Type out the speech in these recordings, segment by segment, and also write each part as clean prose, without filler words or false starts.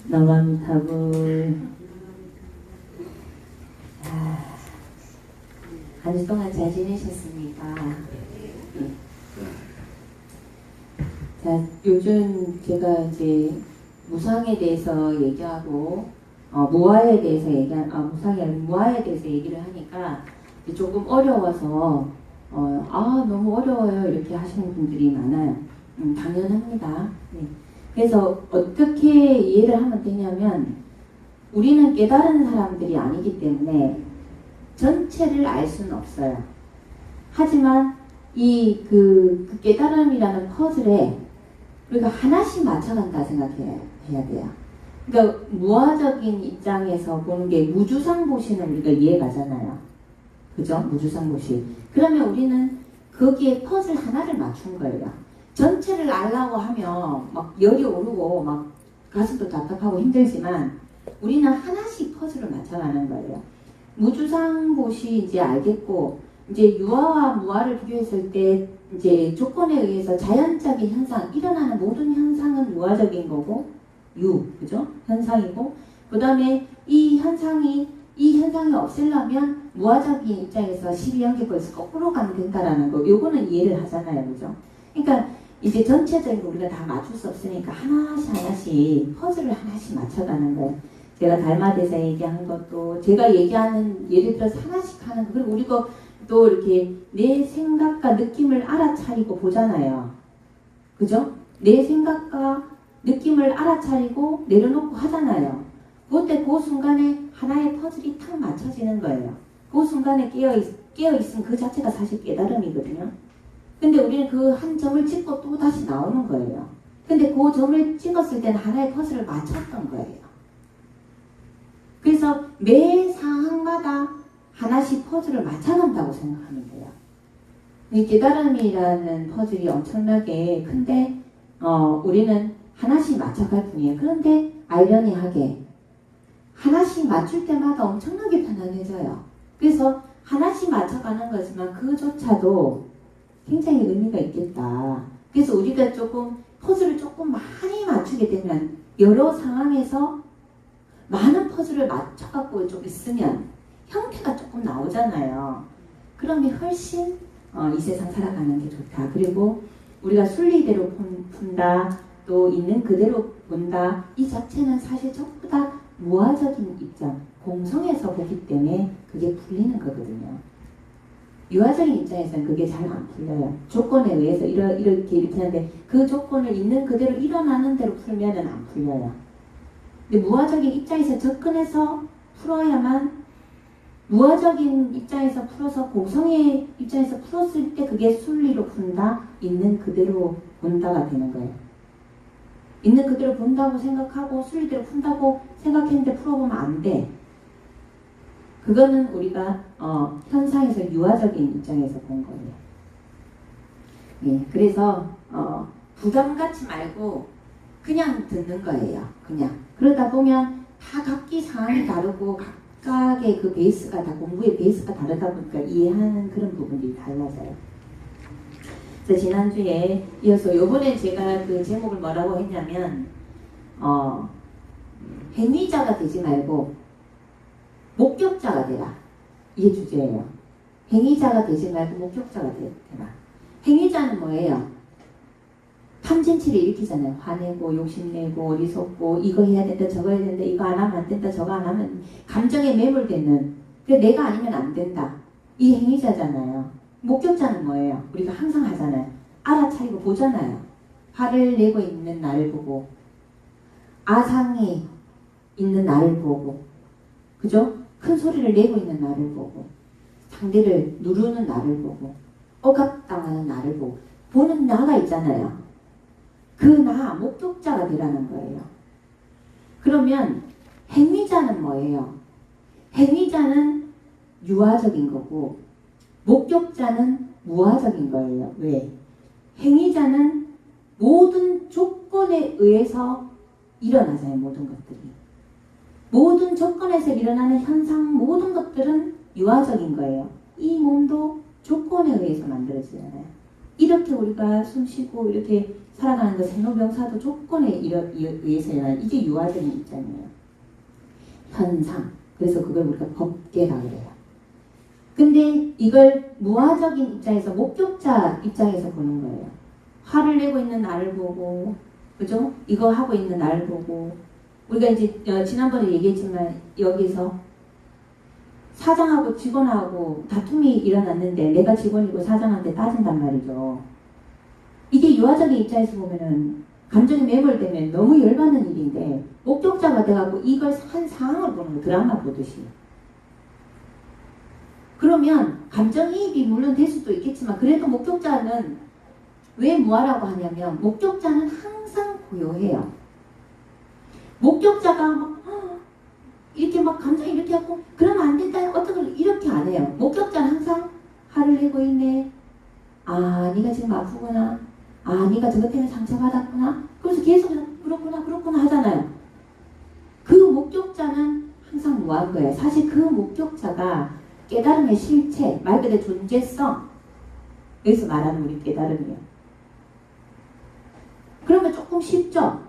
너감타불. 한 주 동안 잘 지내셨습니까? 네. 자, 요즘 제가 이제 무상에 대해서 얘기하고 무아에 대해서 무상이 아니라 무아에 대해서 얘기를 하니까 조금 어려워서 너무 어려워요 이렇게 하시는 분들이 많아요. 당연합니다. 네. 그래서 어떻게 이해를 하면 되냐면 우리는 깨달은 사람들이 아니기 때문에 전체를 알 수는 없어요. 하지만 그 깨달음이라는 퍼즐에 우리가 하나씩 맞춰간다 생각해야 돼요. 그러니까 무아적인 입장에서 보는 게 무주상보시는 우리가 이해가잖아요. 그죠? 무주상보시. 그러면 우리는 거기에 퍼즐 하나를 맞춘 거예요. 전체를 알라고 하면 막 열이 오르고 막 가슴도 답답하고 힘들지만 우리는 하나씩 퍼즐을 맞춰가는 거예요. 무주상보시 이제 알겠고, 이제 유아와 무아를 비교했을 때 이제 조건에 의해서 자연적인 현상, 일어나는 모든 현상은 유아적인 거고, 그죠? 현상이고, 그 다음에 이 현상이 없애려면 무아적인 입장에서 12연계권에서 거꾸로 가면 된다라는 거, 요거는 이해를 하잖아요. 그죠? 그러니까 이제 전체적으로 우리가 다 맞출 수 없으니까 하나씩 퍼즐을 하나씩 맞춰가는 거예요. 제가 달마대사 얘기한 것도 제가 얘기하는 예를 들어서 하나씩 하는 거, 그리고 우리가 또 이렇게 내 생각과 느낌을 알아차리고 보잖아요. 그죠? 내 생각과 느낌을 알아차리고 내려놓고 하잖아요. 그때 그 순간에 하나의 퍼즐이 탁 맞춰지는 거예요. 그 순간에 깨어있으면 그 자체가 사실 깨달음이거든요. 근데 우리는 그 한 점을 찍고 또 다시 나오는 거예요. 근데 그 점을 찍었을 때는 하나의 퍼즐을 맞췄던 거예요. 그래서 매 상황마다 하나씩 퍼즐을 맞춰간다고 생각하면 돼요. 이 깨달음이라는 퍼즐이 엄청나게 큰데 우리는 하나씩 맞춰갈 뿐이에요. 그런데 아이러니하게 하나씩 맞출 때마다 엄청나게 편안해져요. 그래서 하나씩 맞춰가는 거지만 그조차도 굉장히 의미가 있겠다. 그래서 우리가 조금 퍼즐을 조금 많이 맞추게 되면 여러 상황에서 많은 퍼즐을 맞춰갖고 좀 있으면 형태가 조금 나오잖아요. 그러면 훨씬 이 세상 살아가는 게 좋다. 그리고 우리가 순리대로 푼다, 또 있는 그대로 본다, 이 자체는 사실 전부 다 무아적인 입장, 공성에서 보기 때문에 그게 풀리는 거거든요. 유아적인 입장에서는 그게 잘 안 풀려요. 조건에 의해서 이렇게 하는데 그 조건을 있는 그대로 일어나는 대로 풀면은 안 풀려요. 근데 무아적인 입장에서 접근해서 풀어야만, 무아적인 입장에서 풀어서 공성의 입장에서 풀었을 때 그게 순리로 푼다, 있는 그대로 본다가 되는 거예요. 있는 그대로 본다고 생각하고 순리대로 푼다고 생각했는데 풀어보면 안 돼. 그거는 우리가 현상에서 유아적인 입장에서 본 거예요. 예, 그래서 부담 갖지 말고 그냥 듣는 거예요. 그냥. 그러다 보면 다 각기 상황이 다르고 각각의 그 베이스가 다, 공부의 베이스가 다르다 보니까 이해하는 그런 부분들이 달라져요. 그래서 지난주에 이어서 요번에 제가 그 제목을 뭐라고 했냐면 행위자가 되지 말고 목격자가 되라. 이게 주제예요. 행위자가 되지 말고 목격자가 되라. 행위자는 뭐예요? 탐진치를 일으키잖아요. 화내고 욕심내고 어리석고 이거 해야 된다 저거 해야 된다 이거 안 하면 안 된다 저거 안 하면 감정에 매몰되는, 내가 아니면 안 된다, 이 행위자잖아요. 목격자는 뭐예요? 우리가 항상 하잖아요. 알아차리고 보잖아요. 화를 내고 있는 나를 보고, 아상이 있는 나를 보고, 그죠? 큰 소리를 내고 있는 나를 보고, 상대를 누르는 나를 보고, 억압당하는 나를 보고, 보는 나가 있잖아요. 그 나, 목격자가 되라는 거예요. 그러면 행위자는 뭐예요? 행위자는 유아적인 거고 목격자는 무아적인 거예요. 왜? 행위자는 모든 조건에 의해서 일어나잖아요. 모든 것들이. 모든 조건에서 일어나는 현상, 모든 것들은 유아적인 거예요. 이 몸도 조건에 의해서 만들어지잖아요. 이렇게 우리가 숨 쉬고 이렇게 살아가는 거 생로병사도 조건에 의해서야 이게 유아적인 입장이에요. 현상. 그래서 그걸 우리가 법계라 그래요. 근데 이걸 무아적인 입장에서 목격자 입장에서 보는 거예요. 화를 내고 있는 나를 보고, 그죠? 이거 하고 있는 나를 보고, 우리가 이제 지난번에 얘기했지만 여기서 사장하고 직원하고 다툼이 일어났는데 내가 직원이고 사장한테 따진단 말이죠. 이게 유아적인 입장에서 보면은 감정이 매몰되면 너무 열받는 일인데 목격자가 돼갖고 이걸 한 상황을 보는 거, 드라마 보듯이. 그러면 감정이입이 물론 될 수도 있겠지만 그래도 목격자는 왜 무아라고 하냐면 목격자는 항상 고요해요. 목격자가 막 이렇게 막 감정이 이렇게 하고 그러면 안 된다 어떻게 이렇게 안 해요. 목격자는 항상 화를 내고 있네. 아 네가 지금 아프구나. 아 네가 저것 때문에 상처받았구나. 그래서 계속 그렇구나 하잖아요. 그 목격자는 항상 무한 거예요. 사실 그 목격자가 깨달음의 실체, 말 그대로 존재성, 여기서 말하는 우리 깨달음이에요. 그러면 조금 쉽죠?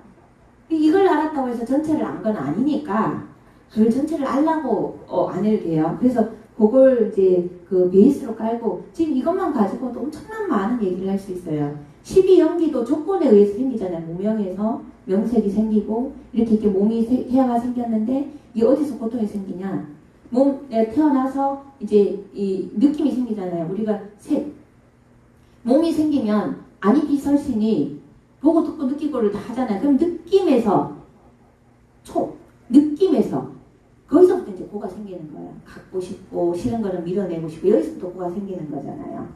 이걸 알았다고 해서 전체를 안 건 아니니까 그걸 전체를 알라고 안 해도 돼요. 그래서 그걸 이제 그 베이스로 깔고 지금 이것만 가지고도 엄청난 많은 얘기를 할 수 있어요. 12연기도 조건에 의해서 생기잖아요. 무명에서 명색이 생기고 이렇게 몸이 태아가 생겼는데 이게 어디서 고통이 생기냐? 태어나서 이제 이 느낌이 생기잖아요. 우리가 몸이 생기면 아니비 설신이 보고 듣고 느끼고를 다 하잖아요. 그럼 느낌에서 느낌에서 거기서부터 이제 고가 생기는 거예요. 갖고 싶고 싫은 거는 밀어내고 싶고 여기서부터 고가 생기는 거잖아요.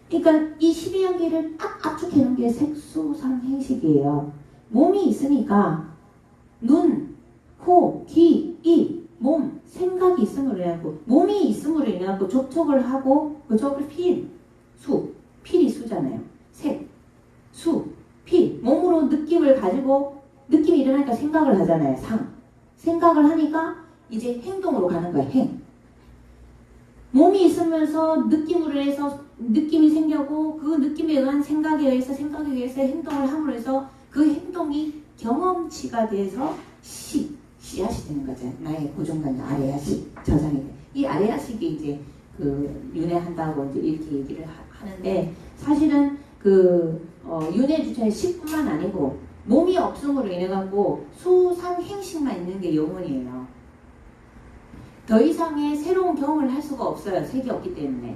그러니까 이 12연기를 딱 압축해 놓은 게 색수상행식이에요. 몸이 있으니까 눈, 코, 귀, 입, 몸, 생각이 있음으로 인해서 몸이 있음으로 인해서 접촉을 하고 그 접촉을 필이 수잖아요. 색, 수, 필, 몸으로 느낌을 가지고 느낌이 일어나니까 생각을 하잖아요. 생각을 하니까 이제 행동으로 가는 거예요. 몸이 있으면서 느낌으로 해서 느낌이 생겨고 그 느낌에 의한 생각에 의해서 행동을 함으로 해서 그 행동이 경험치가 돼서 씨앗이 되는 거죠. 나의 고정관념 아레아식 저장이 돼. 이 아레아식이 이제 그 윤회한다고 이제 이렇게 얘기를 하는데 사실은 그 윤회 주체의 식뿐만 아니고 몸이 없음으로 인해 갖고 수상행식만 있는 게 영혼이에요. 더 이상의 새로운 경험을 할 수가 없어요. 색이 없기 때문에.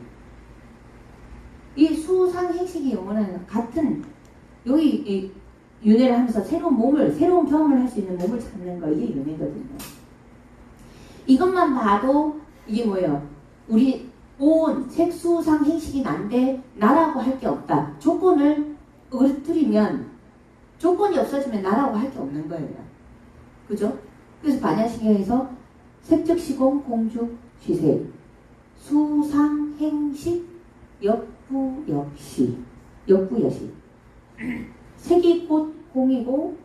이 수상행식의 영혼은 같은 여기 윤회를 하면서 새로운 경험을 할 수 있는 몸을 찾는 거 이게 윤회거든요. 이것만 봐도 이게 뭐예요? 우리 온 색수상행식이 난데 나라고 할 게 없다. 조건을 으르뜨리면 조건이 없어지면 나라고 할 게 없는 거예요. 그죠? 그래서 반야신경에서 색적시공 공죽 시색 수상행식 역부여시 색이 곧 공이고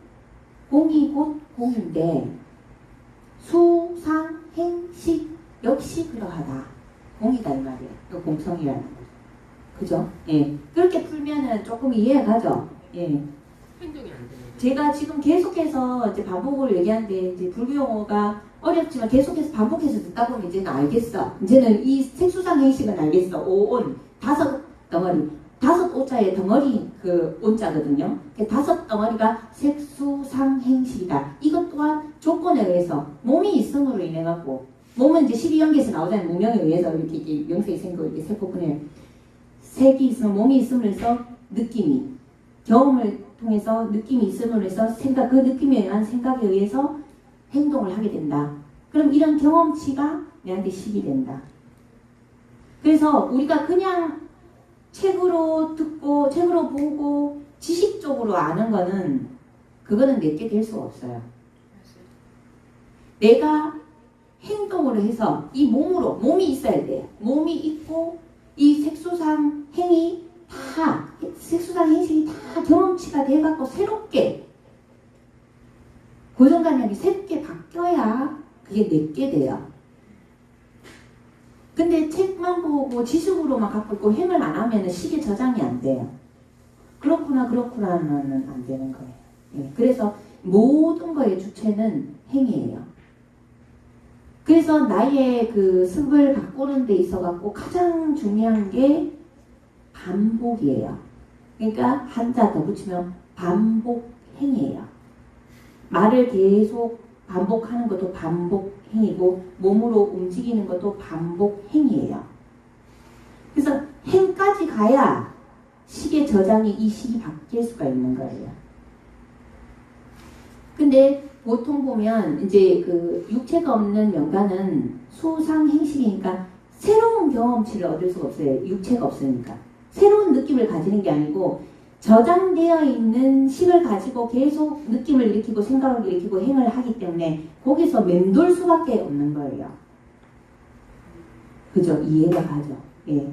공이 곧 공인데 수상행식 역시 그러하다. 공이다 이 말이에요. 그 공성이라는 거죠. 그죠? 예. 그렇게 풀면은 조금 이해가 가죠? 예. 행동이 안 되는 제가 지금 계속해서 이제 반복을 얘기하는데 이제 불교 용어가 어렵지만 계속해서 반복해서 듣다 보면 이제는 알겠어. 이제는 이 색수상행식은 알겠어. 오온 다섯 덩어리. 다섯 오자의 덩어리 그 온자거든요. 다섯 덩어리가 색수상행식이다. 이것 또한 조건에 의해서 몸이 있음으로 인해 갖고 몸은 이제 12연계에서 나오잖아요. 무명에 의해서 이렇게 명색이 생기고 이렇게 세포분에 색이 있으면 몸이 있음으로 해서 느낌이 경험을 통해서 느낌이 있음으로 해서 그 느낌에 의한 생각에 의해서 행동을 하게 된다. 그럼 이런 경험치가 내한테 식이 된다. 그래서 우리가 그냥 책으로 듣고 책으로 보고 지식적으로 아는 거는 그거는 내게 될 수가 없어요. 내가 행동으로 해서 이 몸이 있어야 돼요. 몸이 있고 이 색수상 행위 다 색수상 행식이 다 경험치가 돼갖고 새롭게 고정관념이 새롭게 바뀌어야 그게 내게 돼요. 근데 책만 보고 지식으로만 갖고 있고 행을 안 하면 시계 저장이 안 돼요. 그렇구나는 안 되는 거예요. 예, 그래서 모든 거의 주체는 행위예요. 그래서 나의 그 습을 바꾸는 데 있어 갖고 가장 중요한 게 반복이에요. 그러니까 한자 더 붙이면 반복 행위예요. 말을 계속 반복하는 것도 반복 행위고 몸으로 움직이는 것도 반복 행위예요. 그래서 행까지 가야 식의 저장이 이 식이 바뀔 수가 있는 거예요. 근데 보통 보면 이제 그 육체가 없는 명가는 수상행식이니까 새로운 경험치를 얻을 수가 없어요. 육체가 없으니까. 새로운 느낌을 가지는 게 아니고 저장되어 있는 식을 가지고 계속 느낌을 일으키고 생각을 일으키고 행을 하기 때문에 거기서 맴돌 수밖에 없는 거예요. 그죠? 이해가 가죠. 예.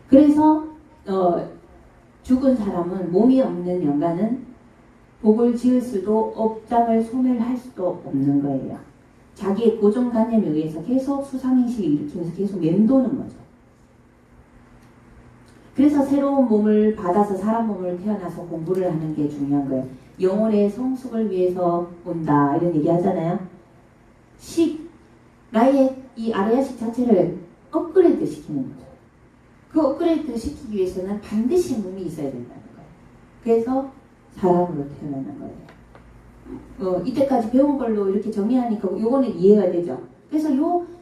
그래서 죽은 사람은 몸이 없는 영가는 복을 지을 수도 업장을 소멸할 수도 없는 거예요. 자기의 고정관념에 의해서 계속 수상행식을 일으키면서 계속 맴도는 거죠. 그래서 새로운 몸을 받아서 사람 몸을 태어나서 공부를 하는 게 중요한 거예요. 영혼의 성숙을 위해서 온다 이런 얘기 하잖아요. 나의 이 아레아식 자체를 업그레이드 시키는 거죠. 그 업그레이드 시키기 위해서는 반드시 몸이 있어야 된다는 거예요. 그래서 사람으로 태어나는 거예요. 이때까지 배운 걸로 이렇게 정리하니까 요거는 이해가 되죠. 그래서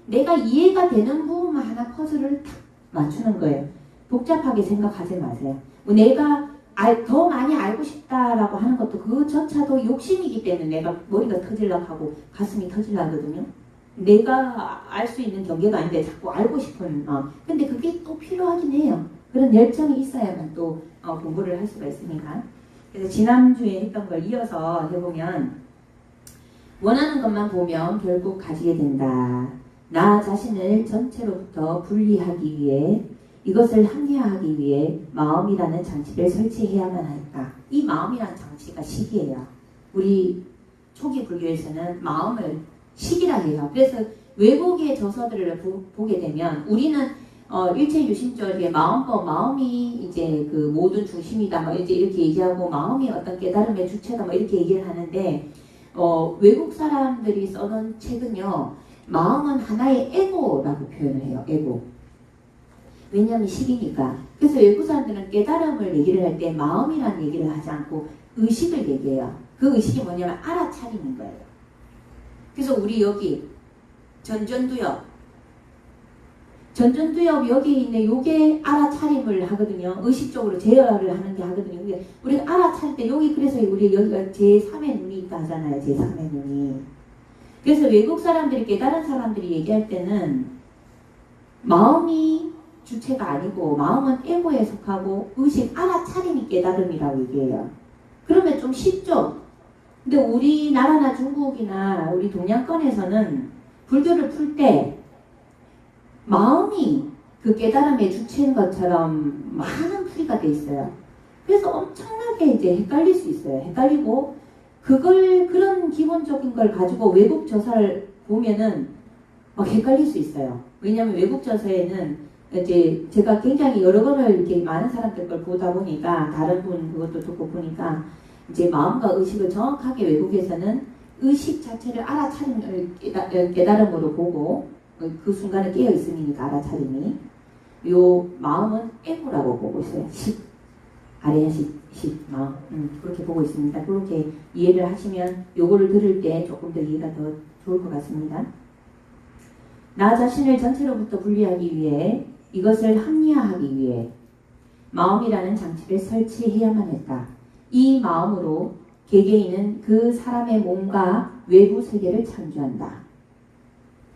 내가 이해가 되는 부분만 하나 퍼즐을 탁 맞추는 거예요. 복잡하게 생각하지 마세요. 내가 더 많이 알고 싶다라고 하는 것도 그조차도 욕심이기 때문에 내가 머리가 터질라 하고 가슴이 터질라 하거든요. 내가 알 수 있는 경계가 아닌데 자꾸 알고 싶은 근데 그게 또 필요하긴 해요. 그런 열정이 있어야만 또 공부를 할 수가 있으니까. 그래서 지난주에 했던 걸 이어서 해보면 원하는 것만 보면 결국 가지게 된다. 나 자신을 전체로부터 분리하기 위해 이것을 합리화하기 위해 마음이라는 장치를 설치해야만 할까. 이 마음이라는 장치가 식이에요. 우리 초기 불교에서는 마음을 식이라 해요. 그래서 외국의 저서들을 보게 되면 우리는 일체유심절에 마음법, 마음이 이제 그 모든 중심이다, 뭐 이제 이렇게 얘기하고 마음이 어떤 깨달음의 주체다, 뭐 이렇게 얘기를 하는데 외국 사람들이 써놓은 책은요, 마음은 하나의 에고라고 표현을 해요. 에고. 왜냐하면 식이니까. 그래서 외국 사람들은 깨달음을 얘기를 할 때 마음이라는 얘기를 하지 않고 의식을 얘기해요. 그 의식이 뭐냐면 알아차리는 거예요. 그래서 우리 여기 전전두엽 여기 있는 요게 알아차림을 하거든요. 의식적으로 제어를 하는 게 하거든요. 우리가 알아차릴 때 여기 그래서 우리 여기가 제3의 눈이 있다 하잖아요. 제3의 눈이. 그래서 외국 사람들이 깨달은 사람들이 얘기할 때는 마음이 주체가 아니고 마음은 에고에 속하고 의식 알아차림이 깨달음이라고 얘기해요. 그러면 좀 쉽죠? 근데 우리나라나 중국이나 우리 동양권에서는 불교를 풀 때 마음이 그 깨달음의 주체인 것처럼 많은 풀이가 돼 있어요. 그래서 엄청나게 이제 헷갈릴 수 있어요. 헷갈리고 그런 기본적인 걸 가지고 외국 저서를 보면은 막 헷갈릴 수 있어요. 왜냐하면 외국 저서에는 이제 제가 굉장히 여러 번을 이렇게 많은 사람들 걸 보다 보니까 다른 분 그것도 듣고 보니까 이제 마음과 의식을 정확하게 외국에서는 의식 자체를 알아차림을 깨달음으로 보고 그 순간에 깨어 있음이니까 알아차림이 요 마음은 에고라고 보고 있어요. 아래야식 마음 그렇게 보고 있습니다. 그렇게 이해를 하시면 요거를 들을 때 조금 더 이해가 더 좋을 것 같습니다. 나 자신을 전체로부터 분리하기 위해 이것을 합리화하기 위해 마음이라는 장치를 설치해야만 했다. 이 마음으로 개개인은 그 사람의 몸과 외부 세계를 창조한다.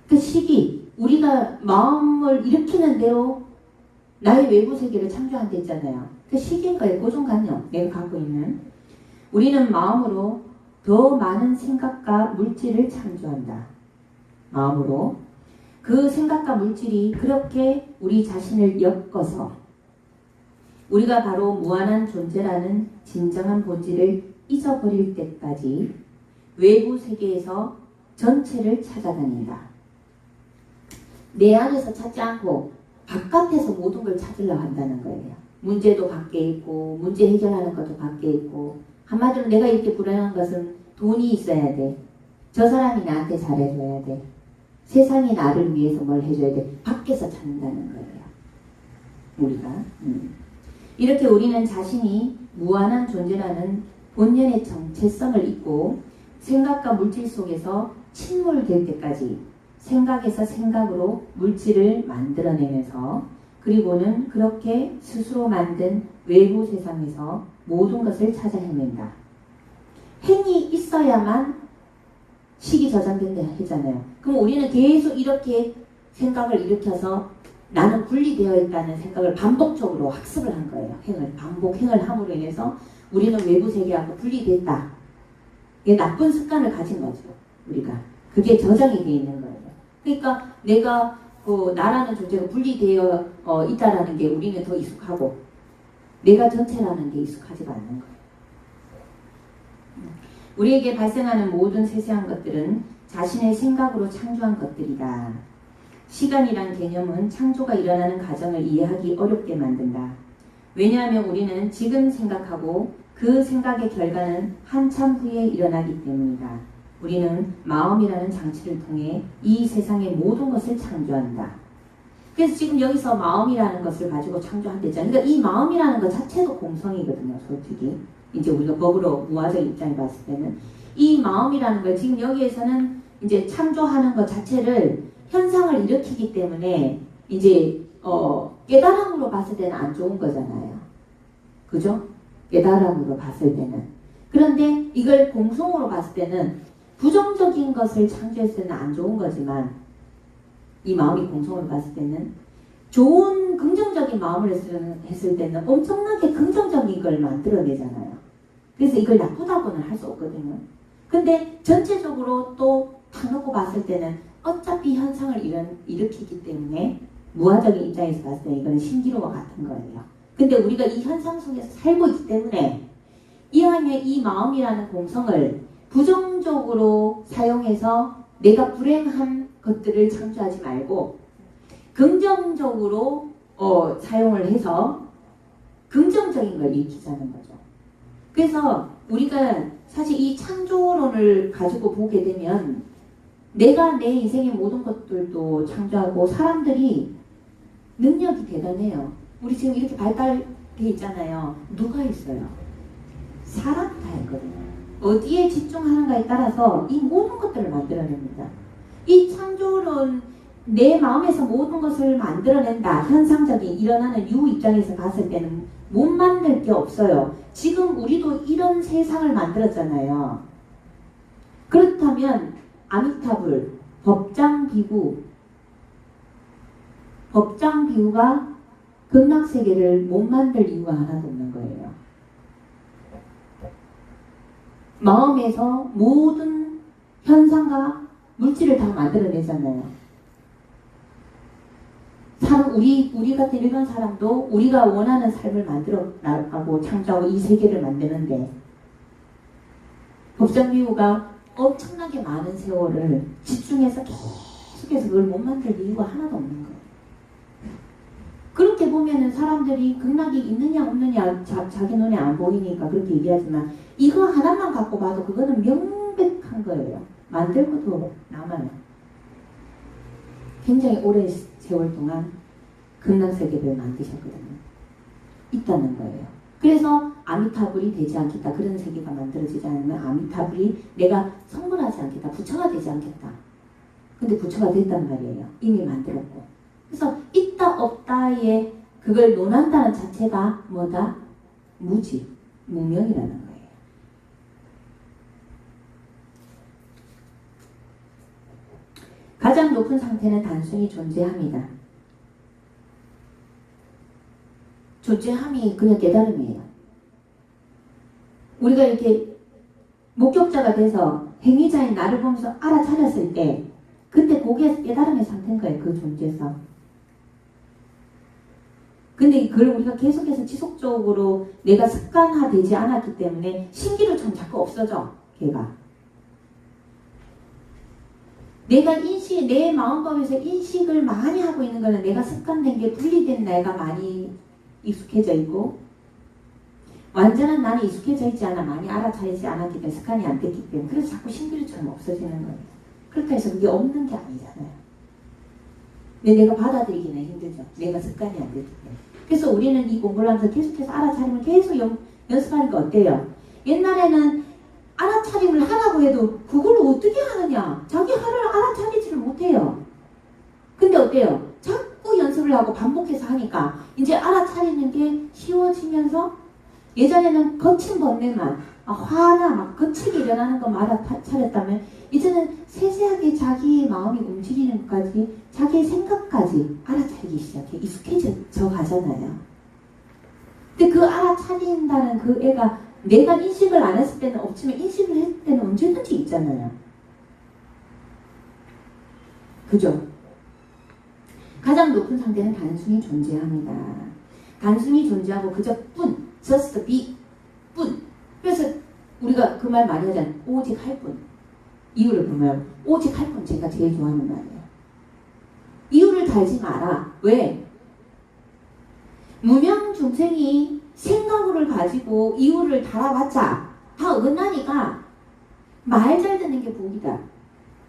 그 식이 우리가 마음을 일으키는 대로 나의 외부 세계를 창조한다 했잖아요. 그 식인 거예요. 고정관념 내가 갖고 있는. 우리는 마음으로 더 많은 생각과 물질을 창조한다. 마음으로 그 생각과 물질이 그렇게 우리 자신을 엮어서 우리가 바로 무한한 존재라는 진정한 본질을 잊어버릴 때까지 외부 세계에서 전체를 찾아다닌다. 내 안에서 찾지 않고 바깥에서 모든 걸 찾으려 한다는 거예요. 문제도 밖에 있고 문제 해결하는 것도 밖에 있고 한마디로 내가 이렇게 불안한 것은 돈이 있어야 돼. 저 사람이 나한테 잘해줘야 돼. 세상이 나를 위해서 뭘 해줘야 돼. 밖에서 찾는다는 거예요. 우리가. 이렇게 우리는 자신이 무한한 존재라는 본연의 정체성을 잊고 생각과 물질 속에서 침몰될 때까지 생각에서 생각으로 물질을 만들어내면서 그리고는 그렇게 스스로 만든 외부 세상에서 모든 것을 찾아 헤맨다. 행이 있어야만 식이 저장된다 했잖아요. 그럼 우리는 계속 이렇게 생각을 일으켜서 나는 분리되어 있다는 생각을 반복적으로 학습을 한 거예요. 반복행을 함으로 인해서 우리는 외부 세계하고 분리됐다. 이게 나쁜 습관을 가진 거죠. 우리가. 그게 저장이 되어 있는 거예요. 그러니까 내가 나라는 존재가 분리되어 있다라는 게 우리는 더 익숙하고 내가 전체라는 게 익숙하지가 않는 거예요. 우리에게 발생하는 모든 세세한 것들은 자신의 생각으로 창조한 것들이다. 시간이란 개념은 창조가 일어나는 과정을 이해하기 어렵게 만든다. 왜냐하면 우리는 지금 생각하고 그 생각의 결과는 한참 후에 일어나기 때문이다. 우리는 마음이라는 장치를 통해 이 세상의 모든 것을 창조한다. 그래서 지금 여기서 마음이라는 것을 가지고 창조한대잖아요. 그러니까 이 마음이라는 것 자체도 공성이거든요. 솔직히. 이제 우리가 법으로 무화적 입장에 봤을 때는 이 마음이라는 걸 지금 여기에서는 이제 창조하는 것 자체를 현상을 일으키기 때문에 이제 깨달음으로 봤을 때는 안 좋은 거잖아요. 그죠? 깨달음으로 봤을 때는. 그런데 이걸 공성으로 봤을 때는 부정적인 것을 창조했을 때는 안 좋은 거지만 이 마음이 공성으로 봤을 때는 좋은 긍정적인 마음을 했을 때는 엄청나게 긍정적인 걸 만들어내잖아요. 그래서 이걸 나쁘다고는 할 수 없거든요. 근데 전체적으로 또 다 놓고 봤을 때는 어차피 현상을 일으키기 때문에 무화적인 입장에서 봤을 때 이거는 신기루와 같은 거예요. 근데 우리가 이 현상 속에서 살고 있기 때문에 이왕에 이 마음이라는 공성을 부정적으로 사용해서 내가 불행한 것들을 창조하지 말고 긍정적으로 사용을 해서 긍정적인 걸 일으키자는 거죠. 그래서 우리가 사실 이 창조론을 가지고 보게 되면 내가 내 인생의 모든 것들도 창조하고 사람들이 능력이 대단해요. 우리 지금 이렇게 발달돼 있잖아요. 누가 있어요? 사람 다 있거든요. 어디에 집중하는가에 따라서 이 모든 것들을 만들어냅니다. 이 창조론 내 마음에서 모든 것을 만들어낸다. 현상적인 일어나는 유 입장에서 봤을 때는 못 만들 게 없어요. 지금 우리도 이런 세상을 만들었잖아요. 그렇다면 아미타불, 법장비구가 극락세계를 못 만들 이유가 하나도 없는 거예요. 마음에서 모든 현상과 물질을 다 만들어내잖아요. 우리 같은 일반 사람도 우리가 원하는 삶을 만들어 나가고 창조하고 이 세계를 만드는데 법장비구가 엄청나게 많은 세월을 집중해서 계속해서 그걸 못 만들 이유가 하나도 없는 거예요. 그렇게 보면은 사람들이 극락이 있느냐 없느냐 자기 눈에 안 보이니까 그렇게 얘기하지만 이거 하나만 갖고 봐도 그거는 명백한 거예요. 만들고도 남아요. 굉장히 오랜 세월 동안 극락세계를 만드셨거든요. 있다는 거예요. 그래서 아미타불이 되지 않겠다. 그런 세계가 만들어지지 않으면 아미타불이 내가 성불하지 않겠다. 부처가 되지 않겠다. 근데 부처가 됐단 말이에요. 이미 만들었고. 그래서 있다 없다에 그걸 논한다는 자체가 뭐다? 무명이라는 거예요. 가장 높은 상태는 단순히 존재함이다. 존재함이 그냥 깨달음이에요. 우리가 이렇게 목격자가 돼서 행위자인 나를 보면서 알아차렸을 때 그때 그게 깨달음의 상태인 거예요. 그 존재성. 근데 그걸 우리가 계속해서 지속적으로 내가 습관화되지 않았기 때문에 신기루처럼 자꾸 없어져. 걔가. 내가 내 마음법에서 인식을 많이 하고 있는 거는 내가 습관된 게 분리된 내가 많이 익숙해져 있고, 완전한 나는 익숙해져 있지 않아. 많이 알아차리지 않았기 때문에, 습관이 안 됐기 때문에. 그래서 자꾸 신기루처럼 없어지는 거예요. 그렇다 해서 그게 없는 게 아니잖아요. 근데 내가 받아들이기는 힘들죠. 내가 습관이 안 됐기 때문에. 그래서 우리는 이 공부를 하면서 계속해서 알아차림을 계속 연습하니까 어때요? 옛날에는 알아차림을 하라고 해도 그걸 어떻게 하느냐? 자기 화를 알아차리지를 못해요. 근데 어때요? 자꾸 연습을 하고 반복해서 하니까 이제 알아차리는 게 쉬워지면서, 예전에는 거친 번뇌만, 화나 막 거칠게 일어나는 것만 알아차렸다면 이제는 세세하게 자기의 마음이 움직이는 것까지, 자기의 생각까지 알아차리기 시작해. 익숙해져 가잖아요. 근데 그 알아차린다는 그 애가 내가 인식을 안 했을 때는 없지만 인식을 했을 때는 언제든지 있잖아요. 그죠? 가장 높은 상태는 단순히 존재합니다. 단순히 존재하고 그저 뿐, just be, 뿐. 그래서 우리가 그 말 많이 하잖아요. 오직 할 뿐. 이유를 보면 오직 할 뿐, 제가 제일 좋아하는 말이에요. 이유를 달지 마라. 왜? 무명 중생이 생각을 가지고 이유를 달아봤자 다 어긋나니까 말 잘 듣는 게 복이다.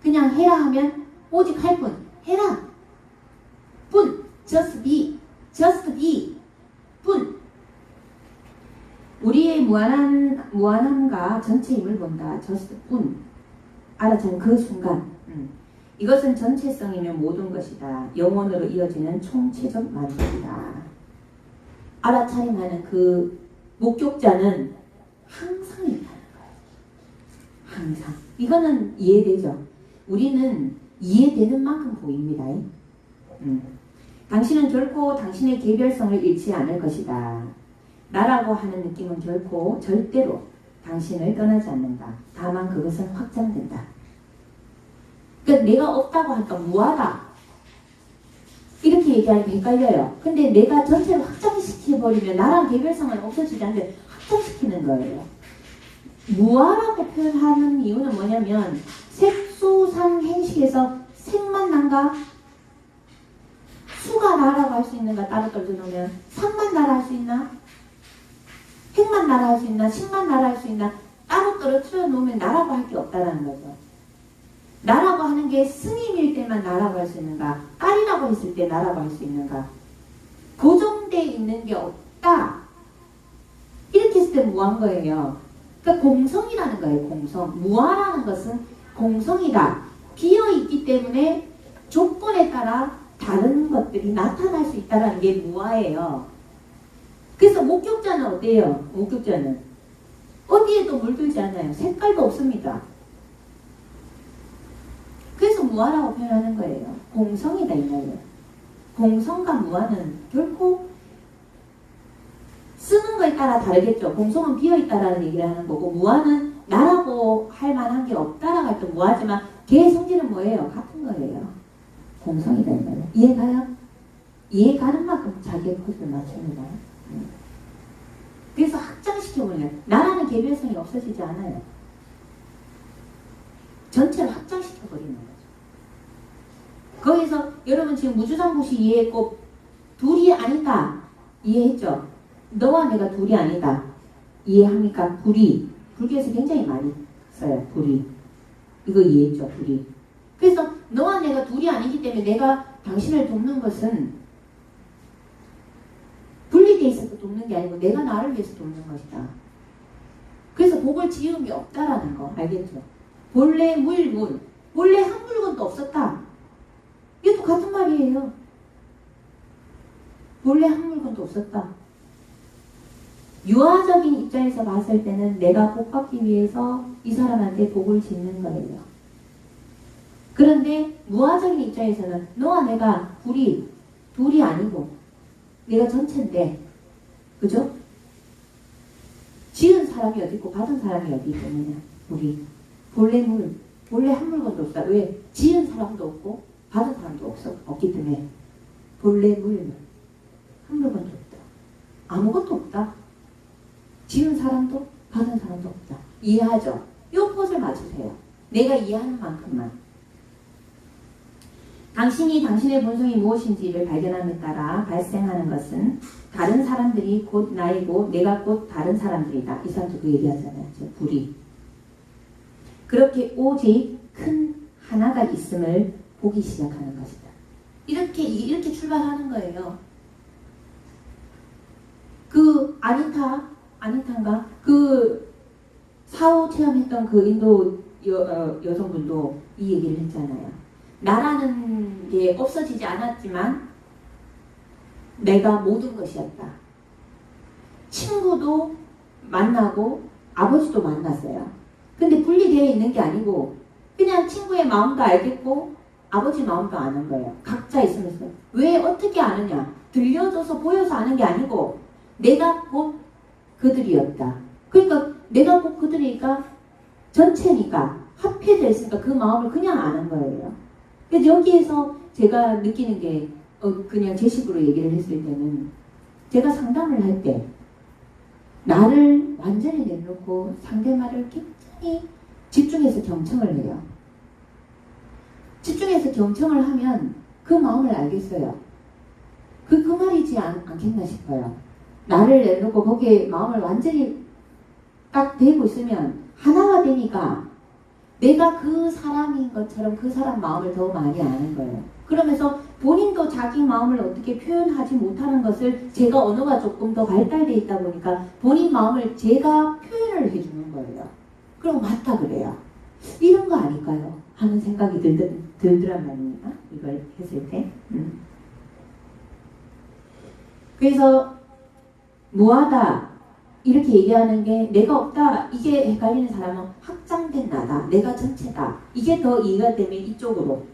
그냥 해라 하면 오직 할 뿐, 해라. 뿐, just be, just be, 뿐. 우리의 무한함과 전체 힘을 본다. just 뿐. 알아차린 그 순간. 이것은 전체성이며 모든 것이다. 영원으로 이어지는 총체적 만족이다. 알아차림하는 그 목격자는 항상 있다는 거예요. 항상. 이거는 이해되죠? 우리는 이해되는 만큼 보입니다. 당신은 결코 당신의 개별성을 잃지 않을 것이다. 나라고 하는 느낌은 결코 절대로 당신을 떠나지 않는다. 다만 그것은 확장된다. 그러니까 내가 없다고 하니까 무하다. 이렇게 얘기하니까 헷갈려요. 근데 내가 전체를 확장시켜버리면 나랑 개별성은 없어지지 않는데 확장시키는 거예요. 무아라고 표현하는 이유는 뭐냐면 색소상 행식에서 색만 난가? 수가 나라고 할 수 있는가? 따로 떨어져 놓으면 상만 나라 할 수 있나? 핵만 나라 할 수 있나? 식만 나라 할 수 있나? 따로 떨어뜨려 놓으면 나라고 할 게 없다는 거죠. 나라고 하는 게 스님일 때만 나라고 할 수 있는가? 딸이라고 했을 때 나라고 할 수 있는가? 고정되어 있는 게 없다. 이렇게 했을 때 무한 거예요. 그러니까 공성이라는 거예요. 공성. 무아라는 것은 공성이다. 비어있기 때문에 조건에 따라 다른 것들이 나타날 수 있다는 게 무아예요. 그래서 목격자는 어때요? 목격자는 어디에도 물들지 않아요. 색깔도 없습니다. 그래서 무아라고 표현하는 거예요. 공성이다 이 말이에요. 공성과 무아는 결코 쓰는 거에 따라 다르겠죠. 공성은 비어있다라는 얘기를 하는 거고 무아는 나라고 할 만한 게 없다라고 할 때 무아지만 걔의 성질은 뭐예요? 같은 거예요. 공성이다 이 말이에요. 이해가요? 이해가는 만큼 자기의 코드를 맞춥니다. 그래서 확장시켜버려요. 나라는 개별성이 없어지지 않아요. 전체를 확장시켜버리는 거죠. 거기서 여러분 지금 무주상국시 이해했고 둘이 아니다 이해했죠? 너와 내가 둘이 아니다 이해합니까? 불이 불교에서 굉장히 많이 써요. 불이 이거 이해했죠? 불이. 그래서 너와 내가 둘이 아니기 때문에 내가 당신을 돕는 것은 분리되어 있어서 돕는 게 아니고 내가 나를 위해서 돕는 것이다. 그래서 복을 지음이 없다라는 거 알겠죠? 본래 무일문, 본래 한 물건도 없었다. 이것도 같은 말이에요. 본래 한 물건도 없었다. 유아적인 입장에서 봤을 때는 내가 복 받기 위해서 이 사람한테 복을 짓는 거예요. 그런데 무아적인 입장에서는 너와 내가 둘이 아니고 내가 전체인데, 그죠? 지은 사람이 어디 있고 받은 사람이 어디 있느냐? 우리 본래 한 물건도 없다. 왜? 지은 사람도 없고 받은 사람도 없기 때문에 본래 한 물건도 없다. 아무것도 없다. 지은 사람도 받은 사람도 없다. 이해하죠? 요 포즈를 맞추세요. 내가 이해하는 만큼만. 당신이 당신의 본성이 무엇인지를 발견함에 따라 발생하는 것은 다른 사람들이 곧 나이고 내가 곧 다른 사람들이다. 이 사람도 그 얘기하잖아요. 저 불이. 그렇게 오직 큰 하나가 있음을 보기 시작하는 것이다. 이렇게 출발하는 거예요. 그 아니타인가? 그 사후 체험했던 그 인도 여성분도 이 얘기를 했잖아요. 나라는 게 없어지지 않았지만 내가 모든 것이었다. 친구도 만나고 아버지도 만났어요. 근데 분리되어 있는 게 아니고 그냥 친구의 마음도 알겠고 아버지 마음도 아는 거예요. 각자 있으면서. 왜 어떻게 아느냐? 들려줘서 보여서 아는 게 아니고 내가 곧 그들이었다. 그러니까 내가 곧 그들이니까 전체니까 합해져 있으니까 그 마음을 그냥 아는 거예요. 그래서 여기에서 제가 느끼는 게 그냥 제 식으로 얘기를 했을 때는 제가 상담을 할 때 나를 완전히 내놓고 상대방을 굉장히 집중해서 경청을 해요. 집중해서 경청을 하면 그 마음을 알겠어요. 그 말이지 않겠나 싶어요. 나를 내놓고 거기에 마음을 완전히 딱 대고 있으면 하나가 되니까 내가 그 사람인 것처럼 그 사람 마음을 더 많이 아는 거예요. 그러면서 본인도 자기 마음을 어떻게 표현하지 못하는 것을 제가 언어가 조금 더 발달되어 있다 보니까 본인 마음을 제가 표현을 해주는 거예요. 그럼 맞다 그래요. 이런 거 아닐까요? 하는 생각이 들더란 말입니다. 이걸 했을 때. 그래서 무하다 이렇게 얘기하는 게 내가 없다 이게 헷갈리는 사람은 확장된 나다. 내가 전체다. 이게 더 이해가 되면 이쪽으로.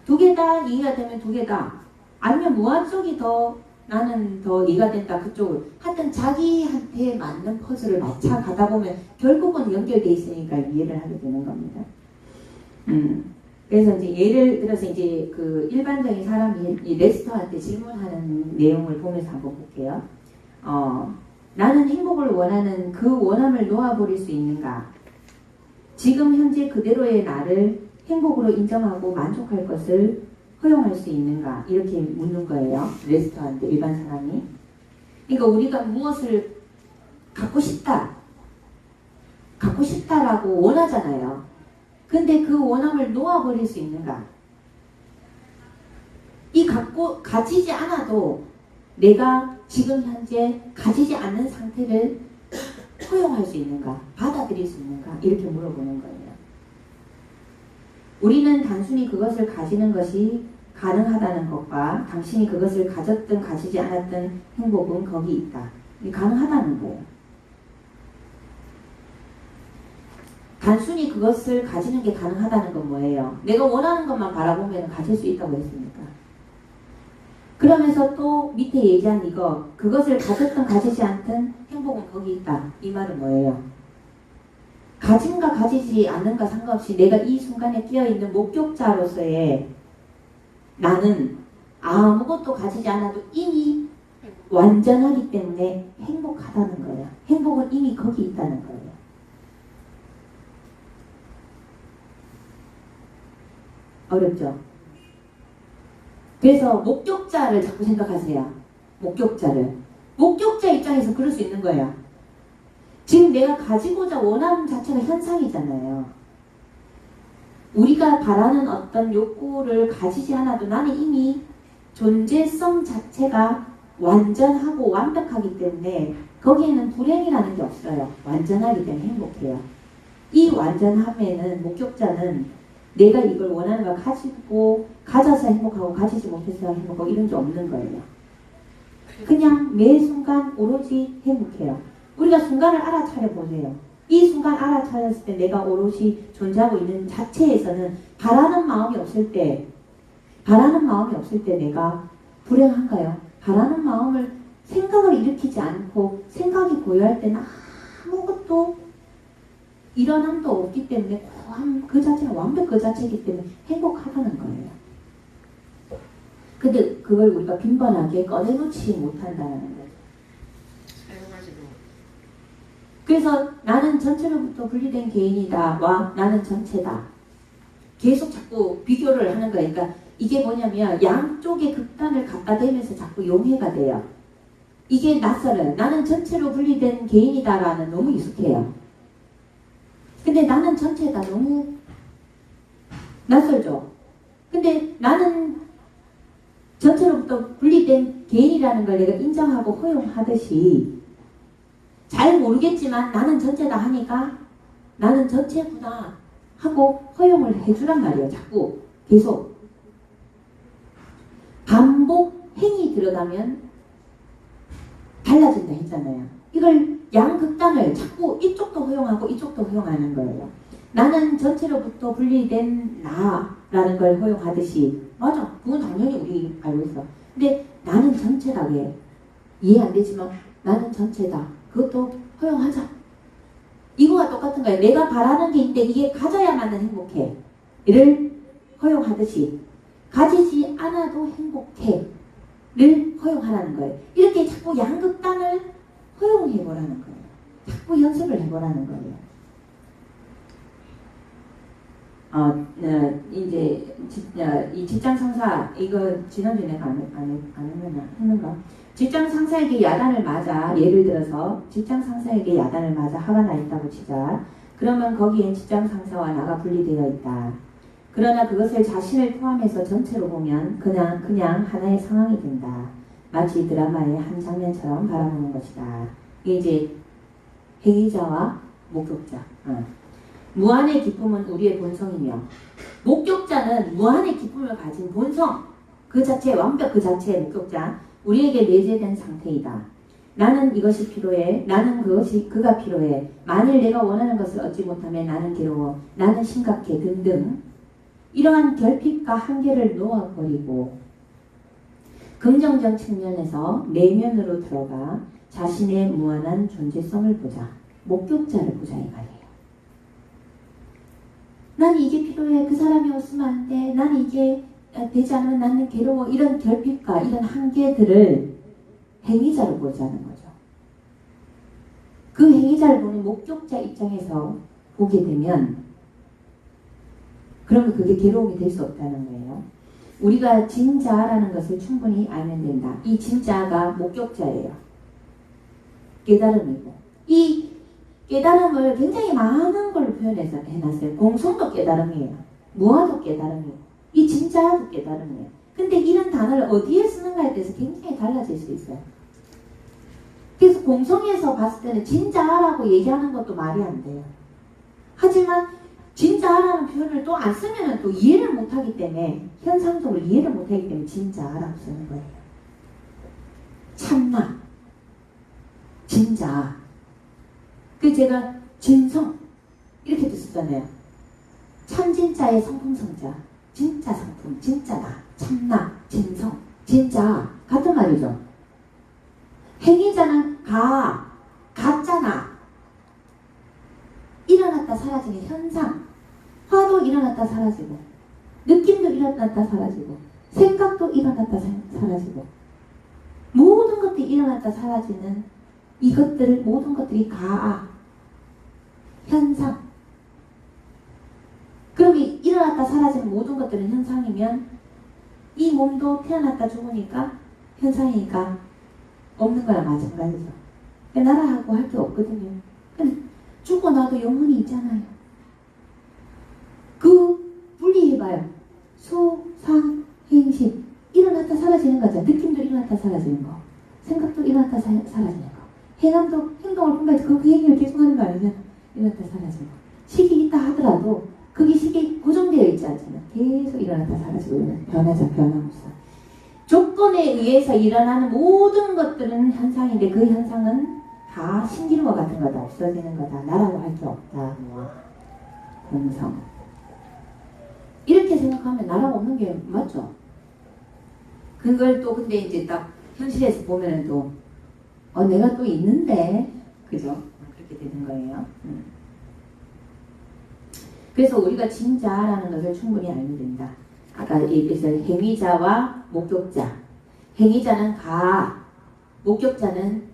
두 개다 이해가 되면 두 개다. 아니면 무한 쪽이 더 나는 더 이해가 된다 그쪽으로. 하여튼 자기한테 맞는 퍼즐을 맞춰 가다 보면 결국은 연결돼 있으니까 이해를 하게 되는 겁니다. 그래서 이제 예를 들어서 이제 그 일반적인 사람이 이 레스터한테 질문하는 내용을 보면서 한번 볼게요. 나는 행복을 원하는 그 원함을 놓아버릴 수 있는가? 지금 현재 그대로의 나를 행복으로 인정하고 만족할 것을 허용할 수 있는가? 이렇게 묻는 거예요. 레스터한테 일반 사람이. 그러니까 우리가 무엇을 갖고 싶다라고 원하잖아요. 근데 그 원함을 놓아버릴 수 있는가? 가지지 않아도 내가 지금 현재 가지지 않는 상태를 허용할 수 있는가? 받아들일 수 있는가? 이렇게 물어보는 거예요. 우리는 단순히 그것을 가지는 것이 가능하다는 것과 당신이 그것을 가졌든 가지지 않았든 행복은 거기 있다. 가능하다는 거예요. 단순히 그것을 가지는 게 가능하다는 건 뭐예요? 내가 원하는 것만 바라보면 가질 수 있다고 했습니까? 그러면서 또 밑에 얘기한 이거 그것을 가졌든 가지지 않든 행복은 거기 있다. 이 말은 뭐예요? 가짐과 가지지 않는가 상관없이 내가 이 순간에 끼어있는 목격자로서의 나는 아무것도 가지지 않아도 이미 완전하기 때문에 행복하다는 거예요. 행복은 이미 거기 있다는 거예요. 어렵죠? 그래서 목격자를 자꾸 생각하세요. 목격자 입장에서 그럴 수 있는 거예요. 지금 내가 가지고자 원하는 자체가 현상이잖아요. 우리가 바라는 어떤 욕구를 가지지 않아도 나는 이미 존재성 자체가 완전하고 완벽하기 때문에 거기에는 불행이라는 게 없어요. 완전하기 때문에 행복해요. 이 완전함에는 목격자는 내가 이걸 원하는 걸 가져서 행복하고 가지지 못해서 행복하고 이런 게 없는 거예요. 그냥 매 순간 오로지 행복해요. 우리가 순간을 알아차려 보세요. 이 순간 알아차렸을 때 내가 오롯이 존재하고 있는 자체에서는 바라는 마음이 없을 때 내가 불행한가요? 바라는 마음을 생각을 일으키지 않고 생각이 고요할 때는 아무것도 일어남도 없기 때문에 그 자체가 완벽 그 자체이기 때문에 행복하다는 거예요. 근데 그걸 우리가 빈번하게 꺼내놓지 못한다는 거죠. 그래서 나는 전체로부터 분리된 개인이다 와 나는 전체다. 계속 자꾸 비교를 하는 거예요. 그러니까 이게 뭐냐면 양쪽의 극단을 갖다 대면서 자꾸 용해가 돼요. 이게 낯설어요. 나는 전체로 분리된 개인이다라는 너무 익숙해요. 근데 나는 전체다 너무 낯설죠. 근데 나는 전체로부터 분리된 개인이라는 걸 내가 인정하고 허용하듯이 잘 모르겠지만 나는 전체다 하니까 나는 전체구나 하고 허용을 해주란 말이에요. 자꾸 계속 반복 행위 들어가면 달라진다 했잖아요. 이걸 양극단을 자꾸 이쪽도 허용하고 이쪽도 허용하는 거예요. 나는 전체로부터 분리된 나라는 걸 허용하듯이 맞아. 그건 당연히 우리 알고 있어. 근데 나는 전체다 왜? 이해 안 되지만 나는 전체다. 그것도 허용하자. 이거와 똑같은 거예요. 내가 바라는 게 있는데 이게 가져야만은 행복해. 이를 허용하듯이 가지지 않아도 행복해. 를 허용하라는 거예요. 이렇게 자꾸 양극단을 허용해보라는 거예요. 자꾸 연습을 해보라는 거예요. 이제 이 직장 상사 이거 지난주에 내가 안 했는가? 직장 상사에게 야단을 맞아 예를 들어서 직장 상사에게 야단을 맞아 화가 나 있다고 치자. 그러면 거기엔 직장 상사와 나가 분리되어 있다. 그러나 그것을 자신을 포함해서 전체로 보면 그냥 하나의 상황이 된다. 마치 드라마의 한 장면처럼 바라보는 것이다. 이게 이제 행위자와 목격자. 무한의 기쁨은 우리의 본성이며 목격자는 무한의 기쁨을 가진 본성 그 자체 완벽 그 자체의 목격자 우리에게 내재된 상태이다. 나는 이것이 필요해. 나는 그가 필요해. 만일 내가 원하는 것을 얻지 못하면 나는 괴로워. 나는 심각해 등등 이러한 결핍과 한계를 놓아버리고 긍정적 측면에서 내면으로 들어가 자신의 무한한 존재성을 보자. 목격자를 보자 이 말이에요. 난 이게 필요해. 그 사람이 없으면 안 돼. 난 이게 되지 않으면 나는 괴로워. 이런 결핍과 이런 한계들을 행위자로 보자는 거죠. 그 행위자를 보는 목격자 입장에서 보게 되면 그러면 그게 괴로움이 될 수 없다는 거예요. 우리가 진자라는 것을 충분히 알면 된다. 이 진자가 목격자예요. 깨달음이고 이 깨달음을 굉장히 많은 걸로 표현해서 해놨어요. 공성도 깨달음이에요. 무아도 깨달음이에요. 이 진짜도 깨달음이에요. 근데 이런 단어를 어디에 쓰는가에 대해서 굉장히 달라질 수 있어요. 그래서 공성에서 봤을 때는 진짜라고 얘기하는 것도 말이 안 돼요. 하지만 진짜라는 표현을 또 안 쓰면 또 이해를 못하기 때문에 현상적으로 이해를 못하기 때문에 진짜라고 쓰는 거예요. 참나, 진짜. 그 제가 진성 이렇게 썼잖아요. 참진짜의 성품성자, 진짜 성품, 진짜다, 참나, 진성, 진짜 같은 말이죠. 행위자는 가짜나 일어났다 사라지는 현상, 화도 일어났다 사라지고 느낌도 일어났다 사라지고 생각도 일어났다 사라지고 모든 것들이 일어났다 사라지는 이것들을 모든 것들이 현상. 그럼 일어났다 사라지는 모든 것들은 현상이면 이 몸도 태어났다 죽으니까 현상이니까 없는 거랑 마찬가지죠. 나라하고 할 게 없거든요. 근데 죽고 나도 영혼이 있잖아요. 그 분리해봐요. 소, 상, 행심 일어났다 사라지는 거죠. 느낌도 일어났다 사라지는 거. 생각도 일어났다 사라지는 거. 행함도 행동을 보면 그 행위를 계속하는 거 아니면 일어났다 사라지는 거. 식이 있다 하더라도 그게 식이 고정되어 있지 않잖아요. 계속 일어났다 사라지고 변하자 변함없어. 조건에 의해서 일어나는 모든 것들은 현상인데 그 현상은 다 신기루와 같은 거다. 없어지는 거다. 나라고 할 게 없다. 공성. 이렇게 생각하면 나라가 없는 게 맞죠? 그걸 또 근데 이제 딱 현실에서 보면은 또 내가 또 있는데 그죠? 그렇게 되는 거예요. 그래서 우리가 진짜라는 것을 충분히 알면 된다. 아까 얘기해서 행위자와 목격자. 행위자는 목격자는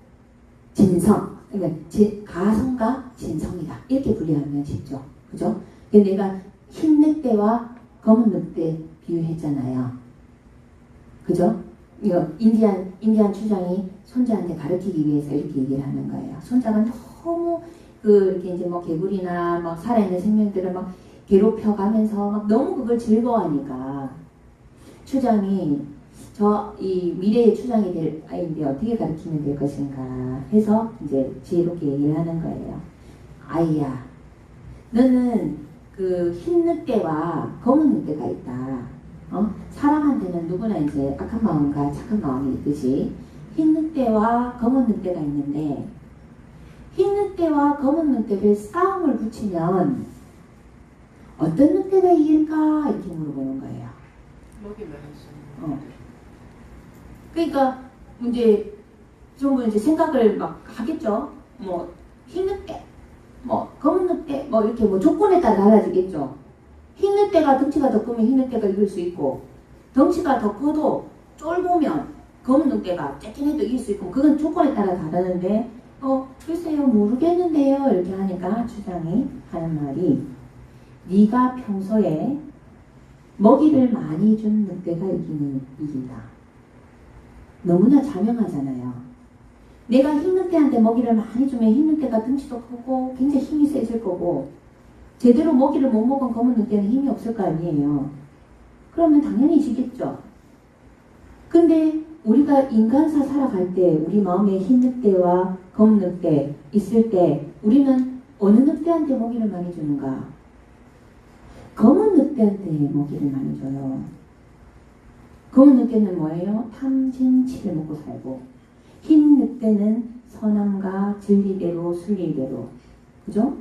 진성. 그러니까 가성과 진성이다. 이렇게 분리하면 쉽죠. 그죠? 내가 힘낼 때와 검은 늑대 비유했잖아요. 그죠? 이거 인디안 추장이 손자한테 가르치기 위해서 이렇게 얘기를 하는 거예요. 손자가 너무 이렇게 이제 뭐 개구리나 막 살아있는 생명들을 막 괴롭혀가면서 막 너무 그걸 즐거워하니까 추장이 이 미래의 추장이 될 아이인데 어떻게 가르치면 될 것인가 해서 이제 지혜롭게 얘기를 하는 거예요. 아이야, 너는 그 흰 늑대와 검은 늑대가 있다. 사람한테는 누구나 이제 악한 마음과 착한 마음이 있듯이 흰 늑대와 검은 늑대가 있는데 흰 늑대와 검은 늑대를 싸움을 붙이면 어떤 늑대가 이길까? 이렇게 물어보는 거예요. 그러니까 이제 전부 이제 생각을 막 하겠죠. 뭐 흰 늑대, 뭐 검은 늑대, 뭐 이렇게 뭐 조건에 따라 달라지겠죠. 흰 늑대가 덩치가 더 크면 흰 늑대가 이길 수 있고, 덩치가 더 커도 쫄보면 검은 늑대가 쬐끈해도 이길 수 있고, 그건 조건에 따라 다르는데, 글쎄요 모르겠는데요 이렇게 하니까 추장이 하는 말이, 네가 평소에 먹이를 많이 준 늑대가 이긴다. 너무나 자명하잖아요. 내가 흰 늑대한테 먹이를 많이 주면 흰 늑대가 덩치도 크고 굉장히 힘이 세질 거고, 제대로 먹이를 못 먹은 검은 늑대는 힘이 없을 거 아니에요. 그러면 당연히 지겠죠. 근데 우리가 인간사 살아갈 때 우리 마음에 흰 늑대와 검은 늑대 있을 때 우리는 어느 늑대한테 먹이를 많이 주는가? 검은 늑대한테 먹이를 많이 줘요. 검은 늑대는 뭐예요? 탐진치를 먹고 살고, 흰 늑대는 선함과 진리대로 순리대로. 그죠?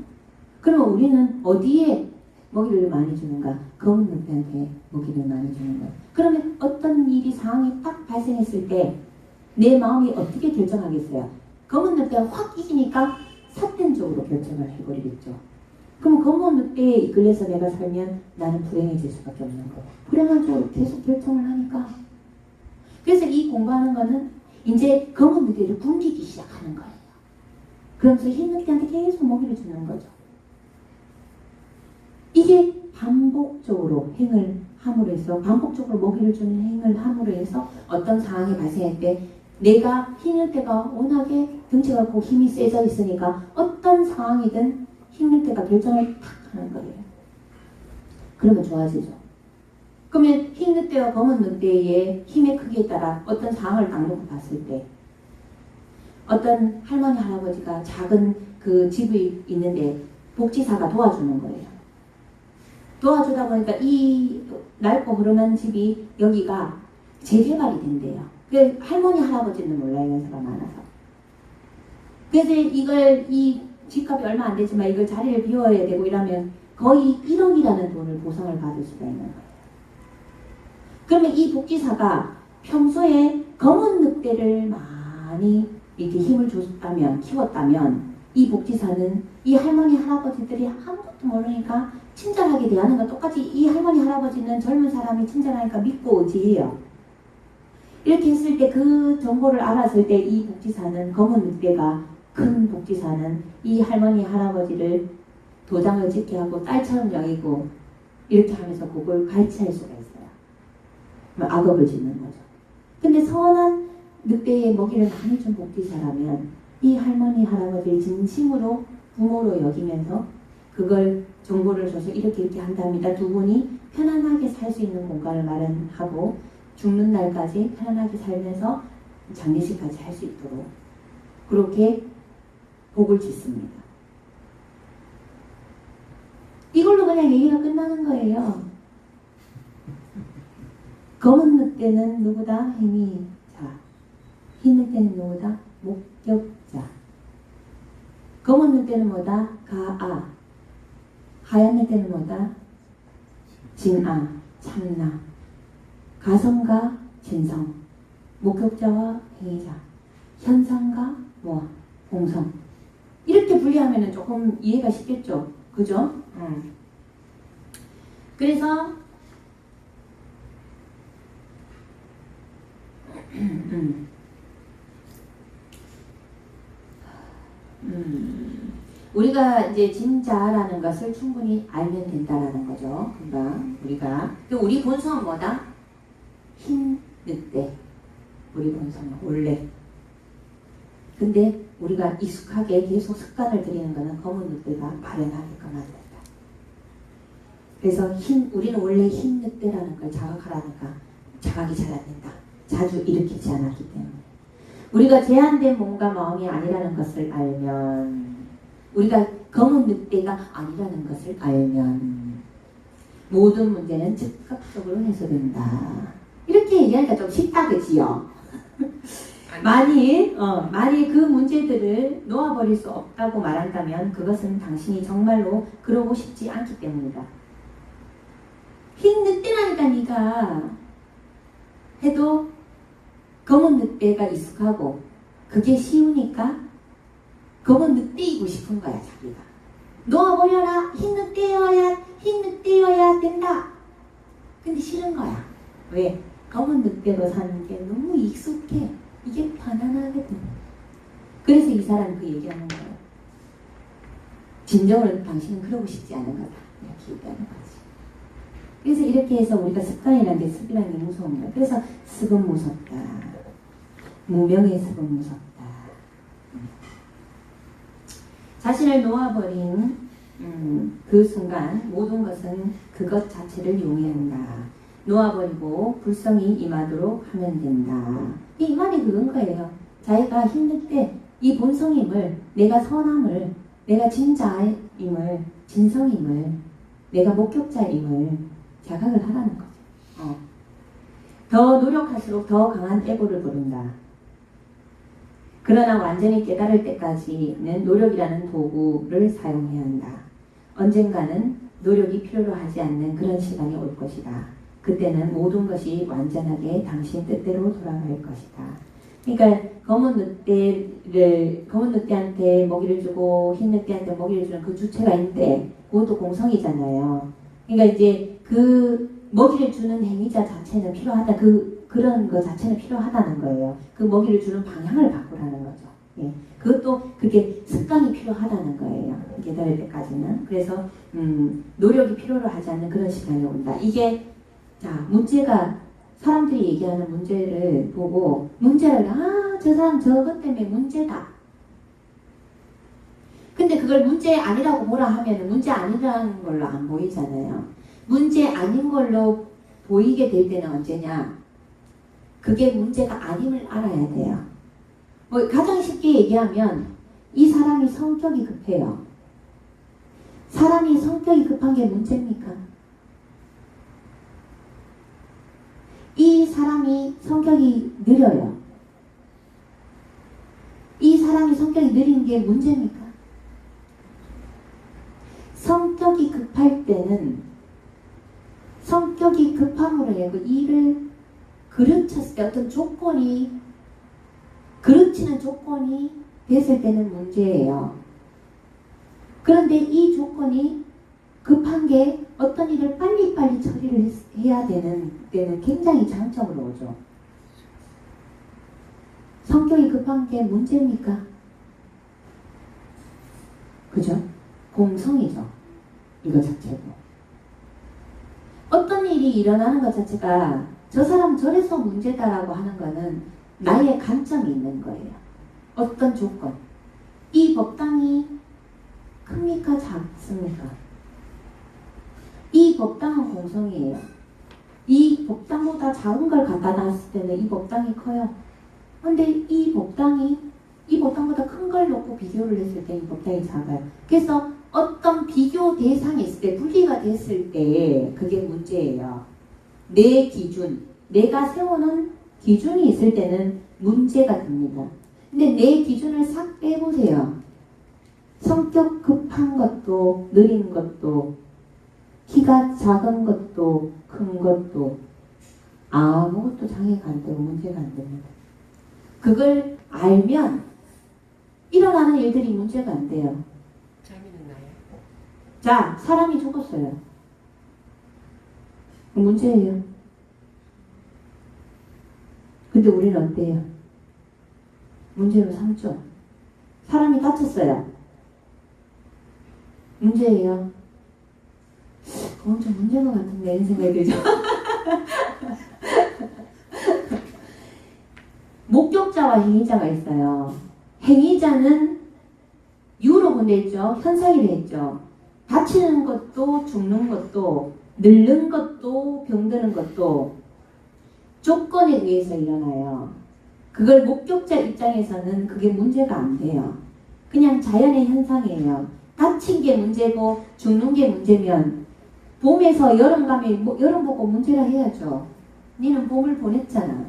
그러면 우리는 어디에 먹이를 많이 주는가? 검은 늑대한테 먹이를 많이 주는 거예요. 그러면 어떤 일이 상황이 딱 발생했을 때 내 마음이 어떻게 결정하겠어요? 검은 늑대가 확 이기니까 사탄적으로 결정을 해버리겠죠. 그럼 검은 늑대에 이끌려서 내가 살면 나는 불행해질 수밖에 없는 거예요. 불행한 쪽으로 계속 결정을 하니까. 그래서 이 공부하는 거는 이제 검은 늑대를 굶기기 시작하는 거예요. 그러면서 흰 늑대한테 계속 먹이를 주는 거죠. 이게 반복적으로 행을 함으로 해서, 반복적으로 먹이를 주는 행을 함으로 해서 어떤 상황이 발생할 때 내가 흰 늑대가 워낙에 덩치가 크고 힘이 세져 있으니까 어떤 상황이든 흰 늑대가 결정을 탁 하는 거예요. 그러면 좋아지죠. 그러면 흰 늑대와 검은 늑대의 힘의 크기에 따라 어떤 상황을 딱 놓고 봤을 때, 어떤 할머니 할아버지가 작은 그 집이 있는데 복지사가 도와주는 거예요. 도와주다 보니까 이 낡고 흐름한 집이 여기가 재개발이 된대요. 그 할머니 할아버지는 몰라요, 연세가 많아서. 그래서 이 집값이 얼마 안 되지만 이걸 자리를 비워야 되고 이러면 거의 1억이라는 돈을 보상을 받을 수가 있는 거예요. 그러면 이 복지사가 평소에 검은 늑대를 많이 이렇게 힘을 줬다면, 키웠다면, 이 복지사는 이 할머니 할아버지들이 아무것도 모르니까 친절하게 대하는 건 똑같이 이 할머니 할아버지는 젊은 사람이 친절하니까 믿고 의지해요. 이렇게 했을 때 그 정보를 알았을 때 이 복지사는, 검은 늑대가 큰 복지사는 이 할머니 할아버지를 도장을 찍게 하고 딸처럼 여기고 이렇게 하면서 그걸 갈취할 수가 있어요. 악업을 짓는 거죠. 근데 선한 늑대의 먹이를 많이 준 복지사라면 이 할머니 할아버지를 진심으로 부모로 여기면서 그걸 정보를 줘서 이렇게 한답니다. 두 분이 편안하게 살 수 있는 공간을 마련하고 죽는 날까지 편안하게 살면서 장례식까지 할 수 있도록 그렇게 복을 짓습니다. 이걸로 그냥 얘기가 끝나는 거예요. 검은 늑대는 누구다? 행위자. 흰 늑대는 누구다? 목격자. 검은 늑대는 뭐다? 가아. 하얀 늑대는 뭐다? 진아, 참나. 가성과 진성. 목격자와 행위자. 현상과 뭐? 공성. 이렇게 분리하면 조금 이해가 쉽겠죠? 그죠? 그래서 우리가 이제 진짜라는 것을 충분히 알면 된다라는 거죠. 금방 우리가. 우리 본성은 뭐다? 흰 늑대. 우리 본성은 원래. 근데 우리가 익숙하게 계속 습관을 들이는 거는 검은 늑대가 발현하게끔 만든다. 그래서 우리는 원래 흰 늑대라는 걸 자각하라니까 자각이 잘 안 된다. 자주 일으키지 않았기 때문에. 우리가 제한된 몸과 마음이 아니라는 것을 알면, 우리가 검은 늑대가 아니라는 것을 알면 모든 문제는 즉각적으로 해소된다. 이렇게 얘기하니까 좀 쉽다, 그지요? 만일 그 문제들을 놓아버릴 수 없다고 말한다면 그것은 당신이 정말로 그러고 싶지 않기 때문이다. 흰 늑대라니까 네가 해도 검은 늑대가 익숙하고 그게 쉬우니까 검은 늑대이고 싶은 거야, 자기가. 놓아버려라. 흰 늑대여야 된다. 근데 싫은 거야. 왜? 검은 늑대로 사는 게 너무 익숙해. 이게 편안하거든. 그래서 이 사람은 그 얘기하는 거야. 진정으로 당신은 그러고 싶지 않은 거다. 이렇게 얘기하는 거지. 그래서 이렇게 해서 우리가 습관이라는 게 습이라는 게 무서운 거야. 그래서 습은 무섭다. 무명의 습은 무섭다. 자신을 놓아버린 그 순간 모든 것은 그것 자체를 용해한다. 놓아버리고 불성이 임하도록 하면 된다. 이 말이 그건 거예요. 자기가 힘들 때 이 본성임을, 내가 선함을, 내가 진짜임을, 진성임을, 내가 목격자임을 자각을 하라는 거죠. 더 노력할수록 더 강한 애고를 부른다. 그러나 완전히 깨달을 때까지는 노력이라는 도구를 사용해야 한다. 언젠가는 노력이 필요로 하지 않는 그런 시간이 올 것이다. 그때는 모든 것이 완전하게 당신 뜻대로 돌아갈 것이다. 그러니까 검은 늑대한테 먹이를 주고 흰 늑대한테 먹이를 주는 그 주체가 있는데 그것도 공성이잖아요. 그러니까 이제 그 먹이를 주는 행위자 자체는 필요하다. 그런 거 자체는 필요하다는 거예요. 그 먹이를 주는 방향을 바꾸라는 거죠. 예. 그것도 그게 습관이 필요하다는 거예요. 깨달을 때까지는. 그래서 노력이 필요로 하지 않는 그런 시간이 온다. 이게 문제가 사람들이 얘기하는 문제를 보고 문제를 저 사람 저것 때문에 문제다. 근데 그걸 문제 아니라고 뭐라 하면 문제 아니라는 걸로 안 보이잖아요. 문제 아닌 걸로 보이게 될 때는 언제냐? 그게 문제가 아님을 알아야 돼요. 가장 쉽게 얘기하면 이 사람이 성격이 급해요. 사람이 성격이 급한 게 문제입니까? 이 사람이 성격이 느려요. 이 사람이 성격이 느린 게 문제입니까? 성격이 급할 때는 성격이 급함으로 해서 일을 그르쳤을 때 어떤 조건이 그르치는 조건이 됐을 때는 문제예요. 그런데 이 조건이 급한 게 어떤 일을 빨리빨리 처리를 해야 되는 때는 굉장히 장점으로 오죠. 성격이 급한 게 문제입니까? 그죠? 공성이죠. 이거 자체도. 어떤 일이 일어나는 것 자체가 저 사람 저래서 문제다라고 하는 거는 나의 관점이 있는 거예요. 어떤 조건. 이 법당이 큽니까? 작습니까? 이 법당은 공성이에요. 이 법당보다 작은 걸 갖다 놨을 때는 이 법당이 커요. 근데 이 법당보다 큰 걸 놓고 비교를 했을 때 이 법당이 작아요. 그래서 어떤 비교 대상이 있을 때, 분리가 됐을 때 그게 문제예요. 내 기준, 내가 세우는 기준이 있을 때는 문제가 됩니다. 근데 내 기준을 싹 빼보세요. 성격 급한 것도 느린 것도 키가 작은 것도 큰 것도 아무것도 장애가 안 되고 문제가 안 됩니다. 그걸 알면 일어나는 일들이 문제가 안 돼요. 재미는 나요. 자, 사람이 죽었어요. 문제예요. 근데 우리는 어때요? 문제로 삼죠. 사람이 다쳤어요. 문제예요. 그건 좀 문제인 것 같은데 이런 생각이 들죠. 목격자와 행위자가 있어요. 행위자는 유로 보냈죠. 현상이 됐죠. 다치는 것도 죽는 것도 늙는 것도 병드는 것도 조건에 의해서 일어나요. 그걸 목격자 입장에서는 그게 문제가 안 돼요. 그냥 자연의 현상이에요. 다친 게 문제고 죽는 게 문제면 봄에서 여름 가면 여름 보고 문제라 해야죠. 니는 봄을 보냈잖아.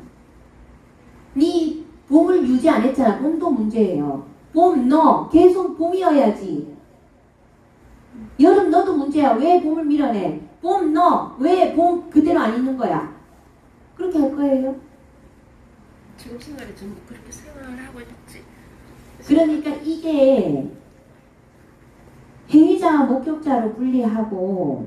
니 봄을 유지 안 했잖아. 봄도 문제예요. 봄 너 계속 봄이어야지. 여름 너도 문제야. 왜 봄을 밀어내? 봄 너 왜 봄 그대로 안 있는 거야? 그렇게 할 거예요. 지금 생활에 전부 그렇게 생활을 하고 있지. 그러니까 이게 행위자와 목격자로 분리하고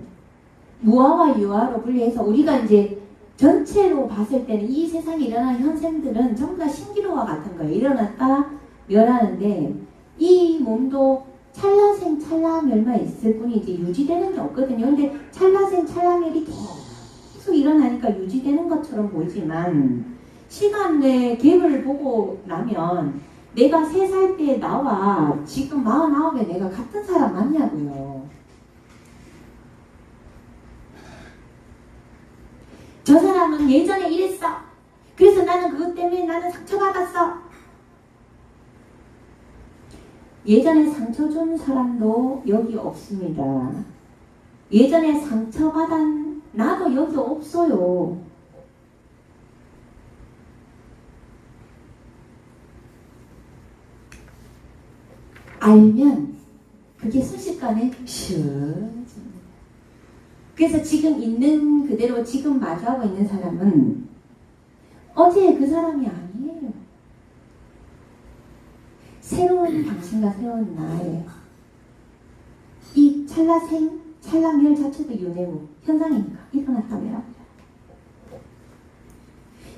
무아와 유아로 분리해서 우리가 이제 전체로 봤을 때는 이 세상에 일어나는 현상들은 전부 다 신기루와 같은 거예요. 일어났다 멸하는데 이 몸도 찰나생 찰나멸만 있을 뿐이지 유지되는 게 없거든요. 근데 찰나생 찰나멸이 계속 일어나니까 유지되는 것처럼 보이지만 시간 내 갭을 보고 나면 내가 3살 때 나와 지금 49에 내가 같은 사람 맞냐고요. 저 사람은 예전에 이랬어. 그래서 나는 그것 때문에 나는 상처받았어. 예전에 상처 준 사람도 여기 없습니다. 예전에 상처받은 나도 여기 없어요. 알면 그게 순식간에 시원해집니다. 그래서 지금 있는 그대로 지금 마주하고 있는 사람은 어제 그 사람이 아니에요. 새로운 당신과 새로운 나예요. 이 찰나생, 찰나멸 자체도 윤회무 현상이니까 일어났다고요.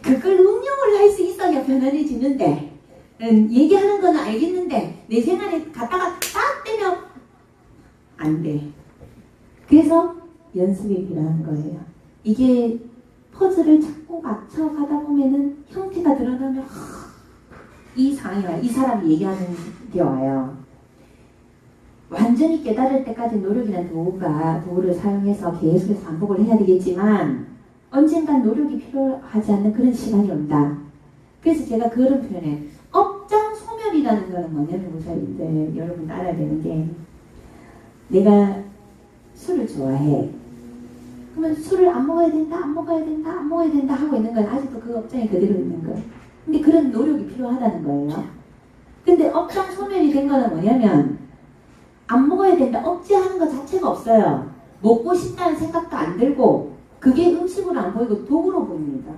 그걸 응용을 할 수 있어야 편안해지는데 얘기하는 건 알겠는데 내 생활에 갖다가 딱 떼면 안 돼. 그래서 연습이 필요한 거예요. 이게 퍼즐을 자꾸 맞춰가다 보면은 형태가 드러나면 이 상황이 와요. 이 사람이 얘기하는 게 와요. 완전히 깨달을 때까지 노력이란 도구를 사용해서 계속해서 반복을 해야 되겠지만 언젠간 노력이 필요하지 않는 그런 시간이 온다. 그래서 제가 그런 표현에 업장 소멸이라는 거는 뭐냐면 무사인데 여러분 알아야 되는 게 내가 술을 좋아해. 그러면 술을 안 먹어야 된다, 안 먹어야 된다, 안 먹어야 된다 하고 있는 건 아직도 그 업장이 그대로 있는 거예요. 근데 그런 노력이 필요하다는 거예요. 근데 업장 소멸이 된 거는 뭐냐면 안 먹어야 된다, 억제하는 것 자체가 없어요. 먹고 싶다는 생각도 안 들고 그게 음식으로 안 보이고 도구로 보입니다.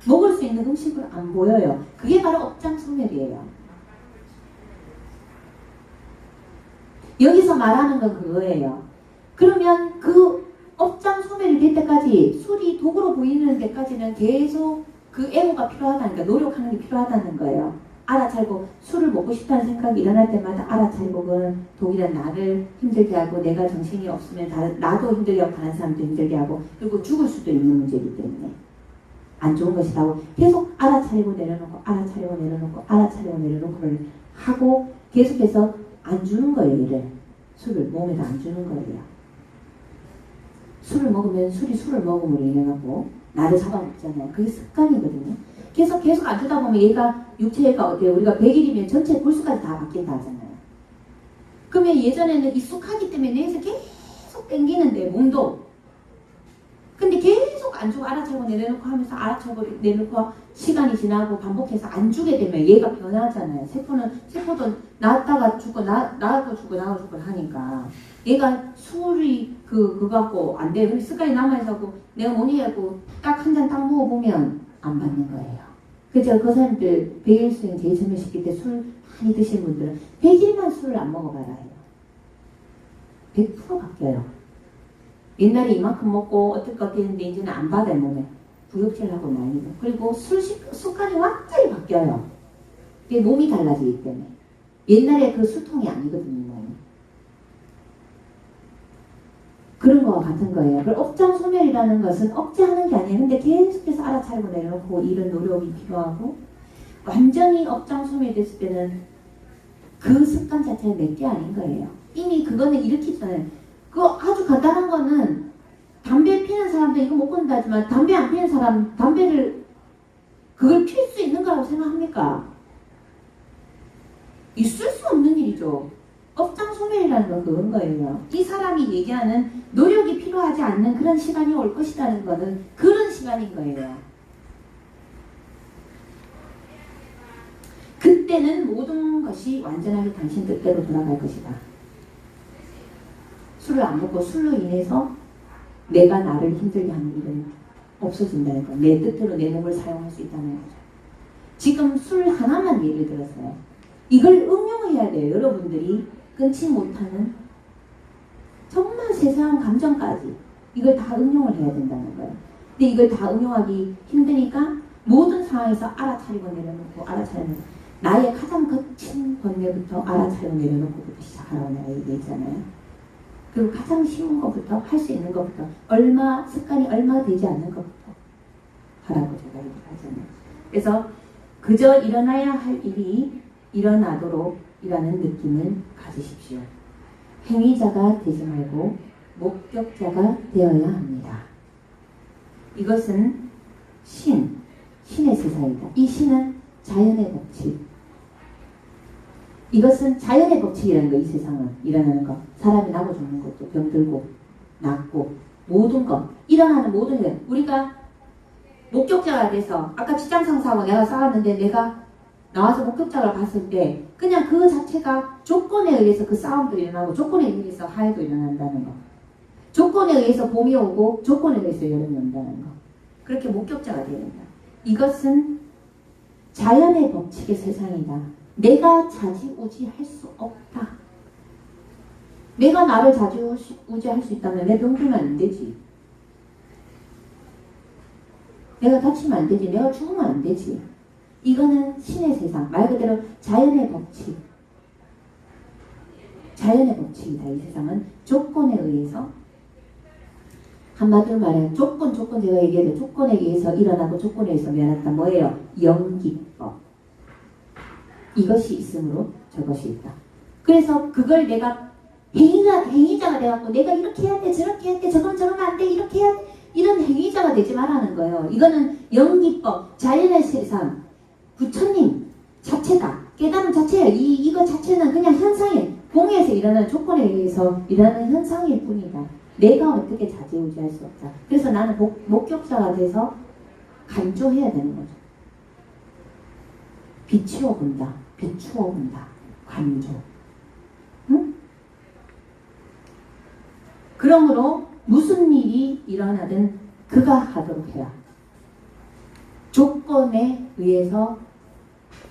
먹을 수 있는 음식으로 안 보여요. 그게 바로 업장 소멸이에요. 여기서 말하는 건 그거예요. 그러면 그 업장 소멸이 될 때까지 술이 도구로 보이는 데까지는 계속 그 애호가 필요하다니까 노력하는 게 필요하다는 거예요. 알아차리고 술을 먹고 싶다는 생각이 일어날 때마다 알아차리고 그건 독이란 나를 힘들게 하고 내가 정신이 없으면 나도 힘들게 하고 다른 사람도 힘들게 하고 그리고 죽을 수도 있는 문제이기 때문에 안 좋은 것이라고 계속 알아차리고 내려놓고 알아차리고 내려놓고 알아차리고 내려놓고를 하고 계속해서 안 주는 거예요. 이를 술을 몸에다 안 주는 거예요. 술을 먹으면 술을 먹음으로 인해갖고 나를 잡아먹잖아요. 그게 습관이거든요. 계속 안 주다 보면 얘가 육체가 어때요? 우리가 100일이면 전체 불수까지 다 바뀐다 하잖아요. 그러면 예전에는 익숙하기 때문에 뇌에서 계속 땡기는데 몸도 근데 계속 안 주고 알아차고 내려놓고 하면서 알아차고 내려놓고 시간이 지나고 반복해서 안 주게 되면 얘가 변하잖아요. 세포도 나왔다가 죽고 나왔고 죽고 나왔고 죽고 하니까 얘가 술이 그거 갖고 안 돼. 습관이 남아있어서 내가 뭐니 하고 딱 한 잔 딱 먹어보면 안 받는 거예요. 그래서 그 사람들 100일 수행 제일 처음에 시킬 때 술 많이 드시는 분들은 100일만 술을 안 먹어봐라 해요. 100% 바뀌어요. 옛날에 이만큼 먹고 어떻게 했는데 이제는 안 받아요. 몸에 부욕질하고 말리고 그리고 습관이 완전히 바뀌어요. 그게 몸이 달라지기 때문에 옛날에 그 술통이 아니거든요. 몸이. 그런 거와 같은 거예요. 그 업장소멸이라는 것은 억제하는 게 아니에요. 근데 계속해서 알아차리고 내려놓고 이런 노력이 필요하고, 완전히 업장소멸됐을 때는 그 습관 자체가 내게 아닌 거예요. 이미 그거는 일으키잖아요. 그거 아주 간단한 거는 담배 피는 사람도 이거 못 끊는다 하지만 담배 안 피는 사람 담배를 그걸 필 수 있는 거라고 생각합니까? 있을 수 없는 일이죠. 업장소멸이라는 건 그런 거예요. 이 사람이 얘기하는 노력이 필요하지 않는 그런 시간이 올 것이라는 거는 그런 시간인 거예요. 그때는 모든 것이 완전하게 당신 뜻대로 돌아갈 것이다. 술을 안 먹고 술로 인해서 내가 나를 힘들게 하는 일은 없어진다는 거. 내 뜻대로 내 몸을 사용할 수 있다는 거죠. 지금 술 하나만 예를 들었어요. 이걸 응용해야 돼요. 여러분들이 끊지 못하는 정말 세세한 감정까지 이걸 다 응용을 해야 된다는 거예요. 근데 이걸 다 응용하기 힘드니까 모든 상황에서 알아차리고 내려놓고 알아차리고 나의 가장 거친 번뇌부터 알아차리고 내려놓고부터 시작하라고 내가 얘기했잖아요. 그리고 가장 쉬운 것부터 할 수 있는 것부터 습관이 얼마 되지 않는 것부터 하라고 제가 얘기하잖아요. 그래서 그저 일어나야 할 일이 일어나도록 이라는 느낌을 가지십시오. 행위자가 되지 말고 목격자가 되어야 합니다. 이것은 신의 세상이다. 이 신은 자연의 법칙. 이것은 자연의 법칙이라는 거. 이 세상은 일어나는 거. 사람이 나고 죽는 것도 병들고 낫고 모든 것 일어나는 모든 것. 우리가 목격자가 돼서 아까 직장상사하고 내가 싸웠는데 내가 나와서 목격자를 봤을 때 그냥 그 자체가 조건에 의해서 그 싸움도 일어나고 조건에 의해서 화해도 일어난다는 거. 조건에 의해서 봄이 오고 조건에 의해서 여름이 온다는 거. 그렇게 목격자가 되어야 된다. 이것은 자연의 법칙의 세상이다. 내가 좌지우지할 수 없다. 내가 나를 좌지우지할 수 있다면 내 병들면 안 되지. 내가 다치면 안 되지. 내가 죽으면 안 되지. 이거는 신의 세상. 말 그대로 자연의 법칙. 자연의 법칙이다. 이 세상은 조건에 의해서 한마디로 말하면 조건 제가 얘기해도 조건에 의해서 일어나고 조건에 의해서 면한다. 뭐예요? 영기법. 이것이 있으므로 저것이 있다. 그래서 그걸 내가 행위자가 돼갖고 내가 이렇게 해야 돼 저렇게 해야 돼 저러면 안 돼 이렇게 해야 돼 이런 행위자가 되지 말라는 거예요. 이거는 영기법 자연의 세상 부처님 자체다. 깨달음 자체예요. 이거 자체는 그냥 현상이에요. 공에서 일어나는 조건에 의해서 일어나는 현상일 뿐이다. 내가 어떻게 좌지우지할 수 없다. 그래서 나는 목격자가 돼서 간조해야 되는 거죠. 비추어 본다. 간조. 응? 그러므로 무슨 일이 일어나든 그가 하도록 해라. 조건에 의해서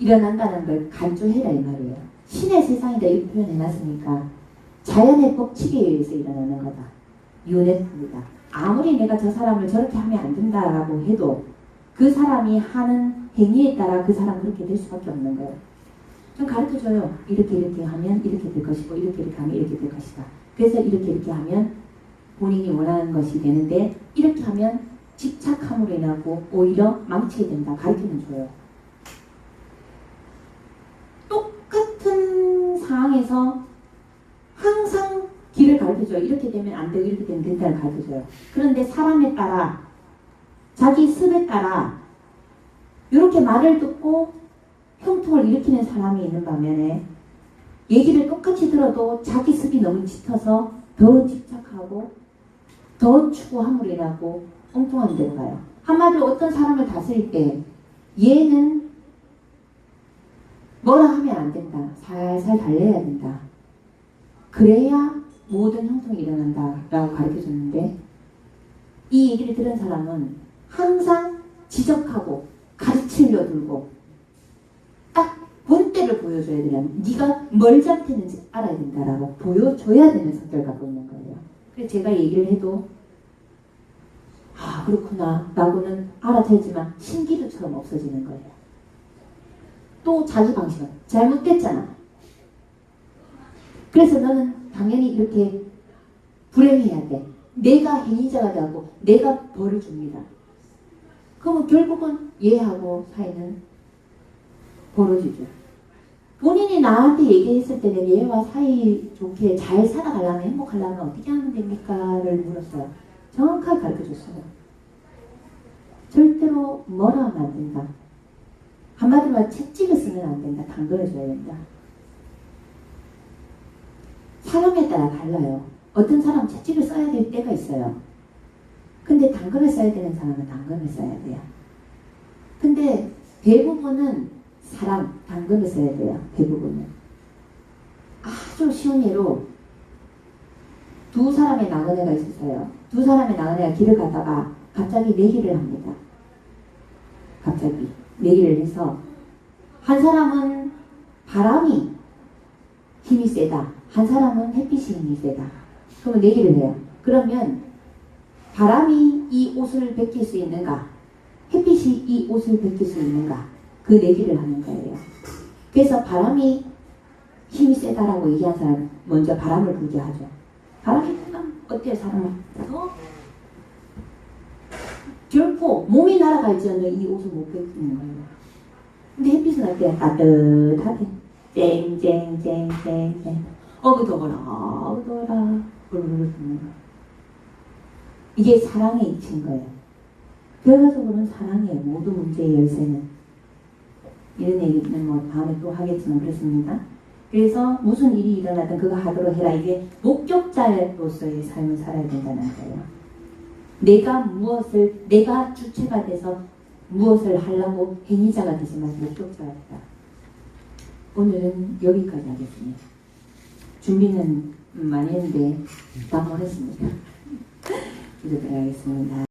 일어난다는 걸 간주해라 이 말이에요. 신의 세상이다 이렇게 표현해놨으니까 자연의 법칙에 의해서 일어나는 거다. 윤회입니다. 아무리 내가 저 사람을 저렇게 하면 안 된다라고 해도 그 사람이 하는 행위에 따라 그 사람은 그렇게 될 수밖에 없는 거예요. 좀 가르쳐줘요. 이렇게 하면 이렇게 될 것이고 이렇게 하면 이렇게 될 것이다. 그래서 이렇게 하면 본인이 원하는 것이 되는데 이렇게 하면 집착함으로 인하고 오히려 망치게 된다. 가르치면 줘요. 똑같은 상황에서 항상 길을 가르쳐줘요. 이렇게 되면 안 되고 이렇게 되면 된다를 가르쳐줘요. 그런데 사람에 따라 자기 습에 따라 이렇게 말을 듣고 형통을 일으키는 사람이 있는 반면에 얘기를 똑같이 들어도 자기 습이 너무 짙어서 더 집착하고 더 추구함으로 인하고 엉뚱한 데로 가요. 한마디로 어떤 사람을 다스릴 때 얘는 뭐라 하면 안 된다. 살살 달래야 된다. 그래야 모든 형통이 일어난다 라고 가르쳐줬는데 이 얘기를 들은 사람은 항상 지적하고 가르치려 들고 딱 본때를 보여줘야 되려면 네가 뭘 잘못했는지 알아야 된다라고 보여줘야 되는 성격을 갖고 있는 거예요. 그래서 제가 얘기를 해도 아 그렇구나 라고는 알아채지만 신기루처럼 없어지는 거예요. 또 자기 방식은 잘못됐잖아. 그래서 너는 당연히 이렇게 불행해야 돼. 내가 행위자가 되고 내가 벌을 줍니다. 그러면 결국은 얘하고 사이는 벌어지죠. 본인이 나한테 얘기했을 때는 얘와 사이 좋게 잘 살아가려면 행복하려면 어떻게 하면 됩니까?를 물었어요. 정확하게 가르쳐줬어요. 절대로 뭐라 하면 안 된다. 한마디로 채찍을 쓰면 안 된다. 당근해줘야 된다. 사람에 따라 달라요. 어떤 사람은 채찍을 써야 될 때가 있어요. 근데 당근을 써야 되는 사람은 당근을 써야 돼요. 근데 대부분은 사람, 당근을 써야 돼요. 대부분은. 아주 쉬운 예로 두 사람의 나그네가 있었어요. 두 사람의 나그네가 길을 가다가 갑자기 내기를 합니다. 갑자기 내기를 해서 한 사람은 바람이 힘이 세다. 한 사람은 햇빛이 힘이 세다. 그러면 내기를 해요. 그러면 바람이 이 옷을 벗길 수 있는가? 햇빛이 이 옷을 벗길 수 있는가? 그 내기를 하는 거예요. 그래서 바람이 힘이 세다라고 얘기한 사람 먼저 바람을 불게 하죠. 바람이 세면 어때요, 사람은? 결코 몸이 날아갈지언정 이 옷을 못 벗기는 거예요. 근데 햇빛은 어때요? 따뜻하대. 쨍쨍쨍쨍쨍. 어그 더워라, 더워라. 부르르르 부는 거. 이게 사랑의 이치인 거예요. 결과적으로는 사랑이에요. 모든 문제의 열쇠는. 이런 얘기는 뭐 다음에 또 하겠지만 그렇습니다. 그래서 무슨 일이 일어나든 그거 하도록 해라. 이게 목격자로서의 삶을 살아야 된다는 거예요. 내가 주체가 돼서 무엇을 하려고 행위자가 되지 말고 목격자가 되라. 오늘은 여기까지 하겠습니다. 준비는 많이 했는데 다 못했습니다. 기도드려야겠습니다.